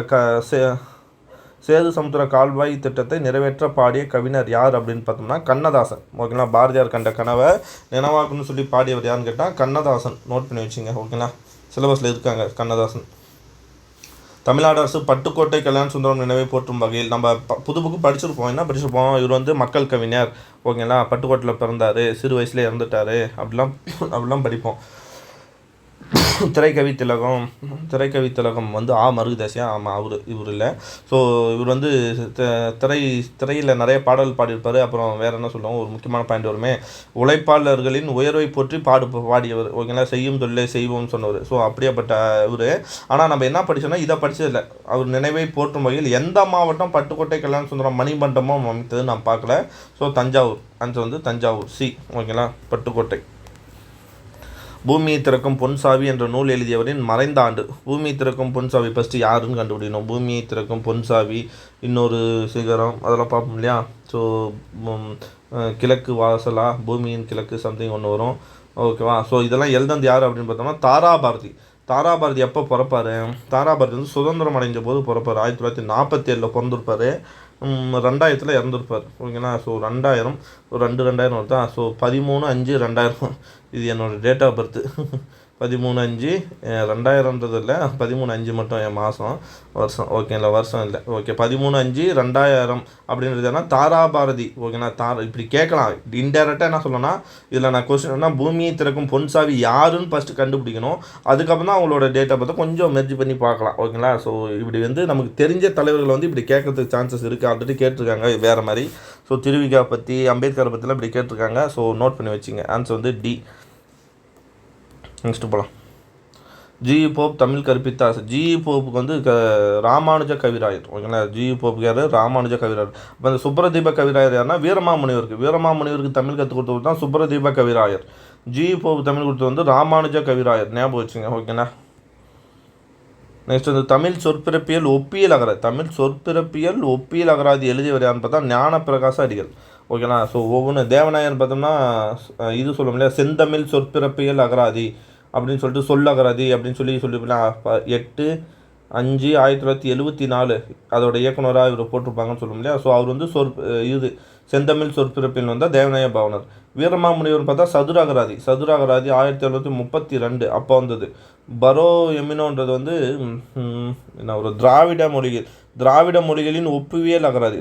சேது சமுத்திர கால்வாய் திட்டத்தை நிறைவேற்ற பாடிய கவிஞர் யார் அப்படின்னு பார்த்தோம்னா கண்ணதாசன். ஓகேங்களா? பாரதியார் கண்ட கனவை நினைவாக்குன்னு சொல்லி பாடியவர் யாருன்னு கேட்டால் கண்ணதாசன். நோட் பண்ணி வச்சுங்க. ஓகேங்களா? சிலபஸில் இருக்காங்க கண்ணதாசன். தமிழ்நாடு அரசு பட்டுக்கோட்டை கல்யாண சுந்தரம் நினைவை போற்றும் வகையில் நம்ம புது புக்கு படிச்சிருப்போம். இவர் வந்து மக்கள் கவிஞர். ஓகேங்களா? பட்டுக்கோட்டையில் பிறந்தார், சிறு வயசுலேயே இறந்துட்டார், அப்படிலாம் படிப்போம். திரைக்கவி திலகம் வந்து மருகதாசியா, ஆமாம் இவர் இல்லை. ஸோ இவர் வந்து திரையில் நிறைய பாடல் பாடியிருப்பார். அப்புறம் வேறு என்ன சொல்லுவோம், ஒரு முக்கியமான பாயிண்ட் வருமே, உழைப்பாளர்களின் உயர்வை போற்றி பாடியவர், ஓகேங்களா. செய்யும் தொழிலை செய்வோம்னு சொன்னவர். ஸோ அப்படியேப்பட்ட இவர். ஆனால் நம்ம என்ன படித்தோன்னா இதை படித்ததில்லை. அவர் நினைவை போற்றும் வகையில் எந்த மாவட்டம் பட்டுக்கோட்டை கல்யாண சுந்தரம் மணிமண்டபம் அமைத்தது நான் பார்க்கல. ஸோ தஞ்சாவூர், ஆன்சர் வந்து தஞ்சாவூர், சி, ஓகேங்களா. பட்டுக்கோட்டை. பூமியை திறக்கும் பொன்சாவி என்ற நூல் எழுதியவரின் மறைந்த ஆண்டு. பூமியை திறக்கும் பொன்சாவி ஃபஸ்ட்டு யாருன்னு கண்டுபிடிக்கணும். பூமியை திறக்கும் பொன்சாவி, இன்னொரு சிகரம், அதெல்லாம் பார்ப்போம் இல்லையா. ஸோ கிழக்கு வாசலா, பூமியின் கிழக்கு சம்திங் ஒன்று வரும், ஓகேவா. ஸோ இதெல்லாம் எழுதந்து யார் அப்படின்னு பார்த்தோம்னா தாராபாரதி எப்போ பிறப்பார்? தாராபாரதி வந்து சுதந்திரம் அடைஞ்ச போது பிறப்பார். 1947 பிறந்திருப்பார். 2000 இறந்துருப்பார், ஓகேங்களா. ஸோ 2000 ஒரு 2000 வருதா. ஸோ 13/5/2000 இது என்னோடய டேட் ஆஃப் பர்த்து. 13/5/2000 இல்லை, 13/5 மட்டும் என் வருஷம், ஓகேங்களா. வருஷம் இல்லை, ஓகே. 13/5/2000 அப்படின்றது என்ன, தாராபாரதி, ஓகேங்களா. இப்படி கேட்கலாம் இன்டெரக்டாக. என்ன சொல்லணும்னா இதில் நான் கொஸ்டின் என்ன, பூமியை திறக்கும் பொன்சாவி யாருன்னு ஃபஸ்ட்டு கண்டுபிடிக்கணும். அதுக்கப்புறம் தான் அவங்களோட டேட் ஆஃப் பர்த்தை கொஞ்சம் மெர்ஜ் பண்ணி பார்க்கலாம், ஓகேங்களா. ஸோ இப்படி வந்து நமக்கு தெரிஞ்ச தலைவர்கள் வந்து இப்படி கேட்கறதுக்கு சான்சஸ் இருக்குது. ஆல்ரெடி கேட்டிருக்காங்க வேறு மாதிரி. ஸோ திருவிகா பற்றி, அம்பேத்கரை பற்றிலாம் இப்படி கேட்டிருக்காங்க. ஸோ நோட் பண்ணி வச்சுங்க. ஆன்சர் வந்து டி. நெக்ஸ்ட்டு போகலாம். ஜிஇ போப் தமிழ் கற்பித்த ஜிஇ போப்புக்கு வந்து ராமானுஜ கவிராயர், ஓகேங்களா. ஜிஇ போப்புக்கு யார்? ராமானுஜ கவிராயர். இப்போ அந்த சுப்ரதீப கவிராயர் யாருன்னா வீரமாமுனிவருக்கு தமிழ் கற்றுக் கொடுத்தவர் தான் சுப்ரதீப கவிராயர். ஜிஇ போப்பு தமிழ் கொடுத்தது வந்து ராமானுஜ கவிராயர், ஞாபகம் வச்சுங்க, ஓகேங்களா. நெக்ஸ்ட் வந்து தமிழ் சொற்பிறப்பியல் ஒப்பியல் அகராதி எழுதியவர் யாருன்னு பார்த்தா ஞானப்பிரகாச அடிகள், ஓகேங்களா. ஸோ ஒவ்வொன்று தேவநாயகன் பார்த்தோம்னா இது சொல்ல முடியாது, செந்தமிழ் சொற்பிறப்பியல் அகராதி அப்படின்னு சொல்லிட்டு சொல்லகராதி அப்படின்னு சொல்லியிருக்கலாம். 8/5/1974 அதோட இயக்குனராக இவர் போட்டிருப்பாங்கன்னு சொல்ல முடியாது. ஸோ அவர் வந்து செந்தமிழ் சொற்பிறப்பில் வந்தால் தேவநாய பாவனர். வீரமாமுனிவர் பார்த்தா சதுராகராதி 1732 அப்போ வந்தது. பரோ எமினோன்றது வந்து ஒரு திராவிட மொழிகளின் ஒப்புவியல் அகராதி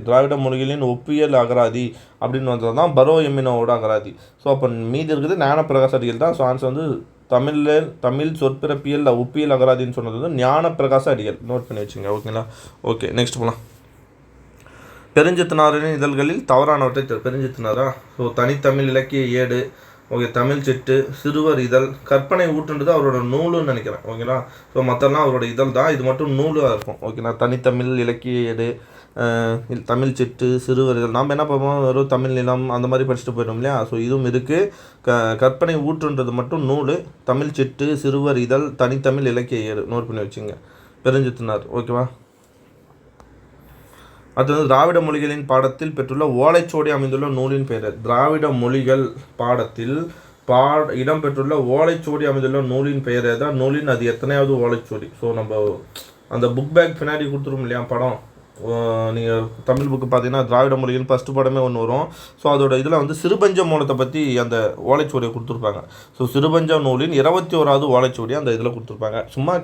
அப்படின்னு வந்தது தான் பரோ எமினோவோட அகராதி. ஸோ அப்போ மீதி இருக்குது ஞானப்பிரகாச அடிகள் தான். ஸோ ஆன்சர் வந்து தமிழ் சொற்பிறப்பியல் ஒப்பியல் அகராதின்னு சொன்னது வந்து ஞானப்பிரகாச அடிகள், நோட் பண்ணி வச்சுங்க, ஓகேங்களா. ஓகே, நெக்ஸ்ட் போகலாம். பெருஞ்சித்தினாரின் இதழ்களில் தவறானவற்றை பெருஞ்சித்தினாரா. ஸோ தனித்தமிழ் இலக்கிய ஏடு, ஓகே. தமிழ் சிட்டு, சிறுவர் இதழ், கற்பனை ஊற்றுன்றது அவரோட நூலுன்னு நினைக்கிறேன், ஓகேங்களா. ஸோ மற்றெல்லாம் அவரோட இதழ் தான், இது மட்டும் நூலாக இருக்கும், ஓகேங்களா. தனித்தமிழ் இலக்கிய ஏடு, தமிழ் சிட்டு, சிறுவர் இதழ். நாம் என்ன பார்ப்போம், வெறும் தமிழ் நிலம் அந்த மாதிரி படிச்சுட்டு போயிட்டோம் இல்லையா. ஸோ இதுவும் இருக்குது. கற்பனை ஊற்றுன்றது மட்டும் நூல், தமிழ் சிட்டு, சிறுவர் இதழ், தனித்தமிழ் இலக்கிய ஏடு, நோட் பண்ணி வச்சுங்க. பெருஞ்சித்தினார், ஓகேவா. அடுத்தது திராவிட மொழிகளின் பாடத்தில் பெற்றுள்ள ஓலைச்சுவடி அமைந்துள்ள நூலின் பெயர். திராவிட மொழிகள் பாடத்தில் இடம்பெற்றுள்ள ஓலைச்சுவடி அமைந்துள்ள நூலின் பெயர் ஏதாவது நூலின் அது எத்தனையாவது ஓலைச்சுவடி. ஸோ நம்ம அந்த புக் பேக் பின்னாடி கொடுத்துரும் இல்லையா படம், நீங்கள் தமிழ் புக்கு பார்த்தீங்கன்னா திராவிட மொழிகள் ஃபஸ்ட்டு படமே ஒன்று வரும். ஸோ அதோட இதில் வந்து சிறுபஞ்ச மூலத்தை பற்றி அந்த ஓலைச்சுவடியை கொடுத்துருப்பாங்க. ஸோ சிறுபஞ்ச நூலின் 21வது ஓலைச்சுவடி அந்த இதில் கொடுத்துருப்பாங்க. சும்மா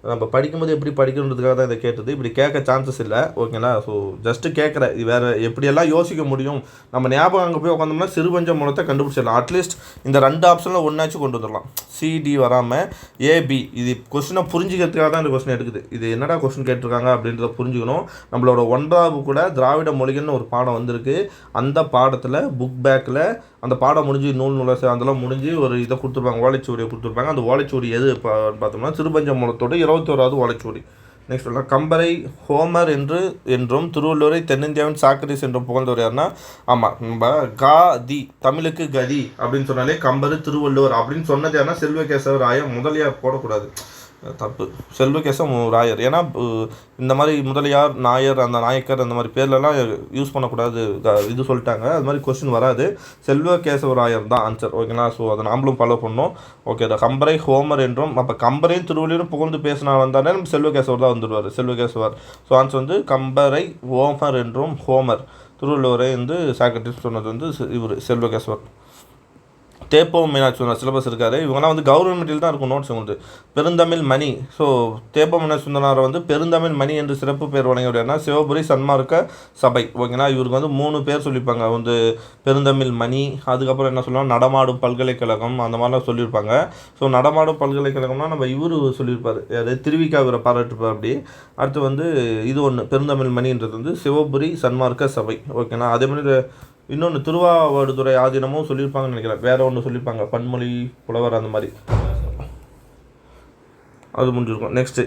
நம்ம படிக்கும்போது எப்படி படிக்கணுன்றதுக்காக தான் இதை கேட்டது. இப்படி கேட்க சான்சஸ் இல்லை, ஓகேங்களா. ஸோ ஜஸ்ட்டு கேட்குறேன், வேறு எப்படியெல்லாம் யோசிக்க முடியும், நம்ம ஞாபகம் அங்கே போய் உட்காந்தோம்னா சிறுபஞ்ச மூலத்தை கண்டுபிடிச்சிடலாம். அட்லீஸ்ட் இந்த 2 ஆப்ஷனில் ஒன்றாச்சும் கொண்டு வந்துடலாம். சிடி வராமல் ஏபி. இது கொஸ்டினை புரிஞ்சிக்கிறதுக்காக தான் இந்த கொஸ்டின் எடுக்குது. இது என்னடா கொஸ்டின் கேட்டிருக்காங்க அப்படின்றத புரிஞ்சுக்கணும். நம்மளோட 1வது கூட திராவிட மொழிகள்னு ஒரு பாடம் வந்திருக்கு. அந்த பாடத்தில் புக் பேக்கில் அந்த பாடம் முடிஞ்சு நூலாக அதெல்லாம் முடிஞ்சு ஒரு இதை கொடுத்துருப்பாங்க, ஓலைச்சுவடியை கொடுத்துருப்பாங்க. அந்த ஓலைச்சுவடி எது பார்த்தோம்னா சிறுபஞ்ச மூலத்தோட 21வது ஓலைச்சுவடி. நெக்ஸ்ட் சொல்லலாம். கம்பரை ஹோமர் என்றும் திருவள்ளுவரை தென்னிந்தியாவின் சாக்ரீஸ் என்றும் புகழ்ந்தவர் யாருன்னா, ஆமாம், நம்ம காதி தமிழுக்கு கதி அப்படின்னு சொன்னாலே கம்பர் திருவள்ளுவர் அப்படின்னு சொன்னது யாருன்னா செல்வகேசவராயர். முதலியார் போடக்கூடாது, தப்பு. செல்வகேசவ ராயர். ஏன்னா இந்த மாதிரி முதலியார், நாயர், அந்த நாயக்கர் அந்த மாதிரி பேர்லலாம் யூஸ் பண்ணக்கூடாது, இது சொல்லிட்டாங்க. அது மாதிரி கொஸ்டின் வராது. செல்வகேசவராயர் தான் ஆன்சர், ஓகேங்களா. ஸோ அதை நாமளும் ஃபாலோ பண்ணோம், ஓகே. கம்பரை ஹோமர் என்றும், அப்போ கம்பரையும் திருவள்ளுவரும் புகழ்ந்து பேசினா வந்தாலே நம்ம செல்வகேசவர் தான் வந்துடுவார், செல்வகேசவர். ஸோ ஆன்சர் வந்து கம்பரை ஹோமர் என்றும் ஹோமர், திருவள்ளுவரை வந்து சாக்ரட்டிஸ் சொன்னது வந்து இவர் செல்வகேசவர். தேப்பம் மீனாட்சி சுந்தரம் சிலபஸ் இருக்கார். இவங்கலாம் வந்து கவர்மெண்ட் மெட்டீரியல் தான் இருக்கும் நோட்ஸ் உங்களுக்கு. பெருந்தமிழ் மணி. ஸோ தேப்பம் மீனாட்சி சுந்தரனார் வந்து பெருந்தமிழ் மணி என்று சிறப்பு பேர் வழங்கியவர்னா சிவபுரி சன்மார்க்க சபை. ஓகேங்களா, இவருக்கு வந்து 3 பேர் சொல்லியிருப்பாங்க. வந்து பெருந்தமிழ் மணி, அதுக்கப்புறம் என்ன சொல்லுவாங்க நடமாடும் பல்கலைக்கழகம், அந்த மாதிரிலாம் சொல்லியிருப்பாங்க. ஸோ நடமாடும் பல்கலைக்கழகம்னா நம்ம இவர் சொல்லியிருப்பார், யார் திருவிக்கா இவரை பாராட்டுப்பார். அப்படி அடுத்து வந்து இது ஒன்று பெருந்தமிழ் மணின்றது வந்து சிவபுரி சன்மார்க்க சபை. ஓகேங்களா, அதே மாதிரி இன்னொன்று திருவாவடுதுறை ஆதீனமும் சொல்லியிருப்பாங்கன்னு நினைக்கிறேன். வேறு ஒன்று சொல்லியிருப்பாங்க பன்மொழி புலவர் அந்த மாதிரி, அது முடிஞ்சிருக்கும். நெக்ஸ்ட்டு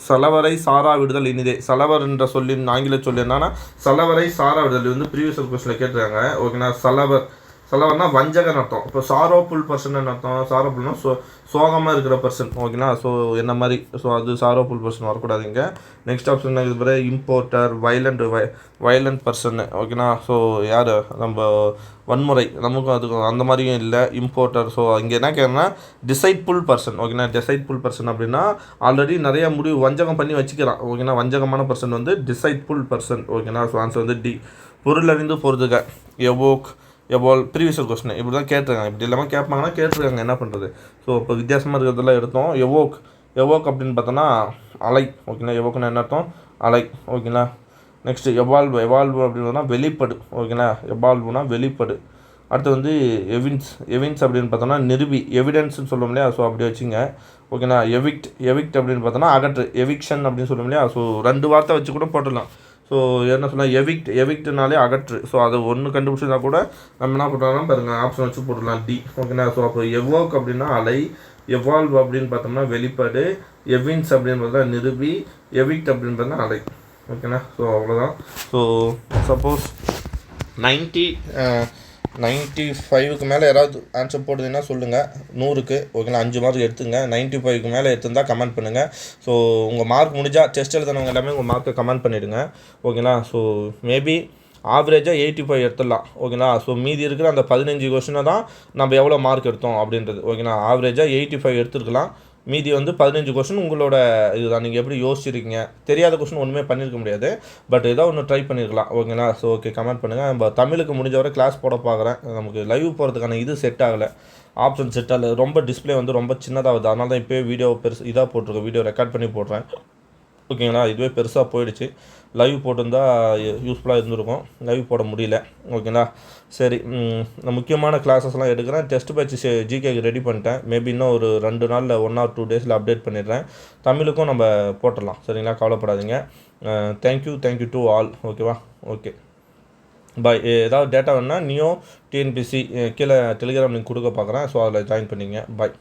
சலவரை சாரா விடுதல் இனிதே. சலவர் என்ற சொல்லின் ஆங்கில சொல்லி என்னன்னா சலவரை சாரா விடுதல் வந்து ப்ரீவியஸ் கொஸ்டினில் கேட்டிருக்காங்க. ஓகேண்ணா, சலவர்னா வஞ்சகன் அர்த்தம். இப்போ சாரோஃபுல் பர்சன் அர்த்தம். சாரோஃபுல்னா சோகமாக இருக்கிற பர்சன். ஓகேங்களா, ஸோ என்ன மாதிரி, ஸோ அது சாரோஃபுல் பர்சன் வரக்கூடாதுங்க. நெக்ஸ்ட் ஆப்ஷன் இது பிறகு இம்போர்ட்டர், வயலண்ட் பர்சன். ஓகேண்ணா, ஸோ யார் நம்ம வன்முறை, நமக்கும் அதுக்கும் அந்த மாதிரியும் இல்லை இம்போர்ட்டர். ஸோ இங்கே என்ன கேட்குறேன்னா டிசைட்ஃபுல் பர்சன். ஓகேண்ணா, டிசைட்ஃபுல் பர்சன் அப்படின்னா ஆல்ரெடி நிறைய முடிவு வஞ்சகம் பண்ணி வச்சுக்கிறான். ஓகேண்ணா, வஞ்சகமான பர்சன் வந்து டிசைட்ஃபுல் பர்சன். ஓகேண்ணா, ஸோ ஆன்சர் வந்து டி. பொருளறிந்து பொறுத்துக. எவால் ப்ரீவியஸ் கொஸ்டின் இப்படி தான் கேட்டிருக்காங்க. இப்படி இல்லாமல் கேட்பாங்கன்னா கேட்டிருக்காங்க, என்ன பண்ணுறது. ஸோ இப்போ வித்தியாசமாக இருக்கிறதெல்லாம் எடுத்தோம். எவோக் அப்படின்னு பார்த்தோன்னா அலை. ஓகேங்களா, எவோக்குன்னா என்ன அர்த்தம், அலை. ஓகேங்களா, நெக்ஸ்ட்டு எவால்வ் அப்படின்னு வெளிப்படு. ஓகேங்களா, எவால்வ்னா வெளிப்படு. அடுத்து வந்து எவின்ஸ் அப்படின்னு பார்த்தோன்னா நிரூபி, எவிடன்ஸ்னு சொல்லுவோம் இல்லையா, ஸோ அப்படி வச்சுங்க. ஓகேண்ணா, எவிக்ட் அப்படின்னு பார்த்தோன்னா அகற்று, எவிக்ஷன் அப்படின்னு சொல்லுவோம் இல்லையா, ஸோ 2 வார்த்தை வச்சு கூட போட்டுடலாம். ஸோ என்ன சொன்னால் எவிக்ட்னாலே அகற்று. ஸோ அது ஒன்று கண்டுபிடிச்சா கூட நம்ம என்ன பண்ணுறோம்னா பாருங்கள் ஆப்ஷன் வச்சு போட்டுடலாம் டி. ஓகேண்ணா, ஸோ அப்போ எவோக் அப்படின்னா அலை, எவால்வ் அப்படின்னு பார்த்தோம்னா வெளிப்பாடு, எவின்ஸ் அப்படின்னு பார்த்தா நிரூபி, எவிக்ட் அப்படின்னு பார்த்தா அலை. ஓகேண்ணா, ஸோ அவ்வளோதான். ஸோ சப்போஸ் 95க்கு மேலே யாராவது ஆன்சர் போடுதுன்னா சொல்லுங்கள். 100க்கு ஓகேங்களா 5 மார்க் எடுத்துங்க. 95க்கு மேலே எடுத்துருந்தால் கமெண்ட் பண்ணுங்கள். ஸோ உங்கள் மார்க் முடிஞ்சால் டெஸ்ட் எழுதுனவங்க எல்லாமே உங்கள் மார்க்கை கமெண்ட் பண்ணிவிடுங்க. ஓகேங்களா, ஸோ மேபி ஆவரேஜாக 85 எடுத்துடலாம். ஓகேங்களா, ஸோ மீதி இருக்கிற அந்த 15 கொஸ்டினை தான் நம்ம எவ்வளோ மார்க் எடுத்தோம் அப்படின்றது. ஓகேங்களா, ஆவரேஜாக 85 எடுத்துருக்கலாம். மீதி வந்து 15 கொஸ்டின் உங்களோட இதுதான், நீங்கள் எப்படி யோசிச்சிருக்கீங்க. தெரியாத கொஸ்டின் ஒன்றுமே பண்ணியிருக்க முடியாது, பட் ஏதோ ஒன்று ட்ரை பண்ணியிருக்கலாம். ஓகேங்களா, ஸோ ஓகே கமெண்ட் பண்ணுங்கள். நம்ம தமிழுக்கு முடிஞ்ச வரை கிளாஸ் போட பார்க்குறேன். நமக்கு லைவ் போகிறதுக்கான இது செட் ஆகலை, ஆப்ஷன் செட் ஆகலை. ரொம்ப டிஸ்பிளே வந்து ரொம்ப சின்னதாகுது, அதனால தான் இப்போயே வீடியோ பெருசு இதாக போட்டிருக்கேன், வீடியோ ரெக்கார்ட் பண்ணி போடுறேன். ஓகேங்களா, இதுவே பெருசாக போயிடுச்சு. லைவ் போட்டிருந்தால் யூஸ்ஃபுல்லாக இருந்திருக்கும், லைவ் போட முடியல. ஓகேங்களா, சரி, முக்கியமான கிளாஸஸ்லாம் எடுக்கிறேன். டெஸ்ட் பேட்ச் ஜிகேக்கு ரெடி பண்ணிட்டேன். மேபி இன்னும் ஒரு 2 நாளில் 1 or 2 டேஸில் அப்டேட் பண்ணிடுறேன். தமிழுக்கும் நம்ம போட்டுடலாம். சரிங்களா, கவலைப்படாதீங்க. Thank you to all. ஓகேவா, ஓகே பாய். ஏதாவது டேட்டா வேணுன்னா நியோ டிஎன்பிசி கீழே டெலிகிராம் லிங்க் கொடுக்க பார்க்குறேன். ஸோ அதில் ஜாயின் பண்ணிங்க. பாய்.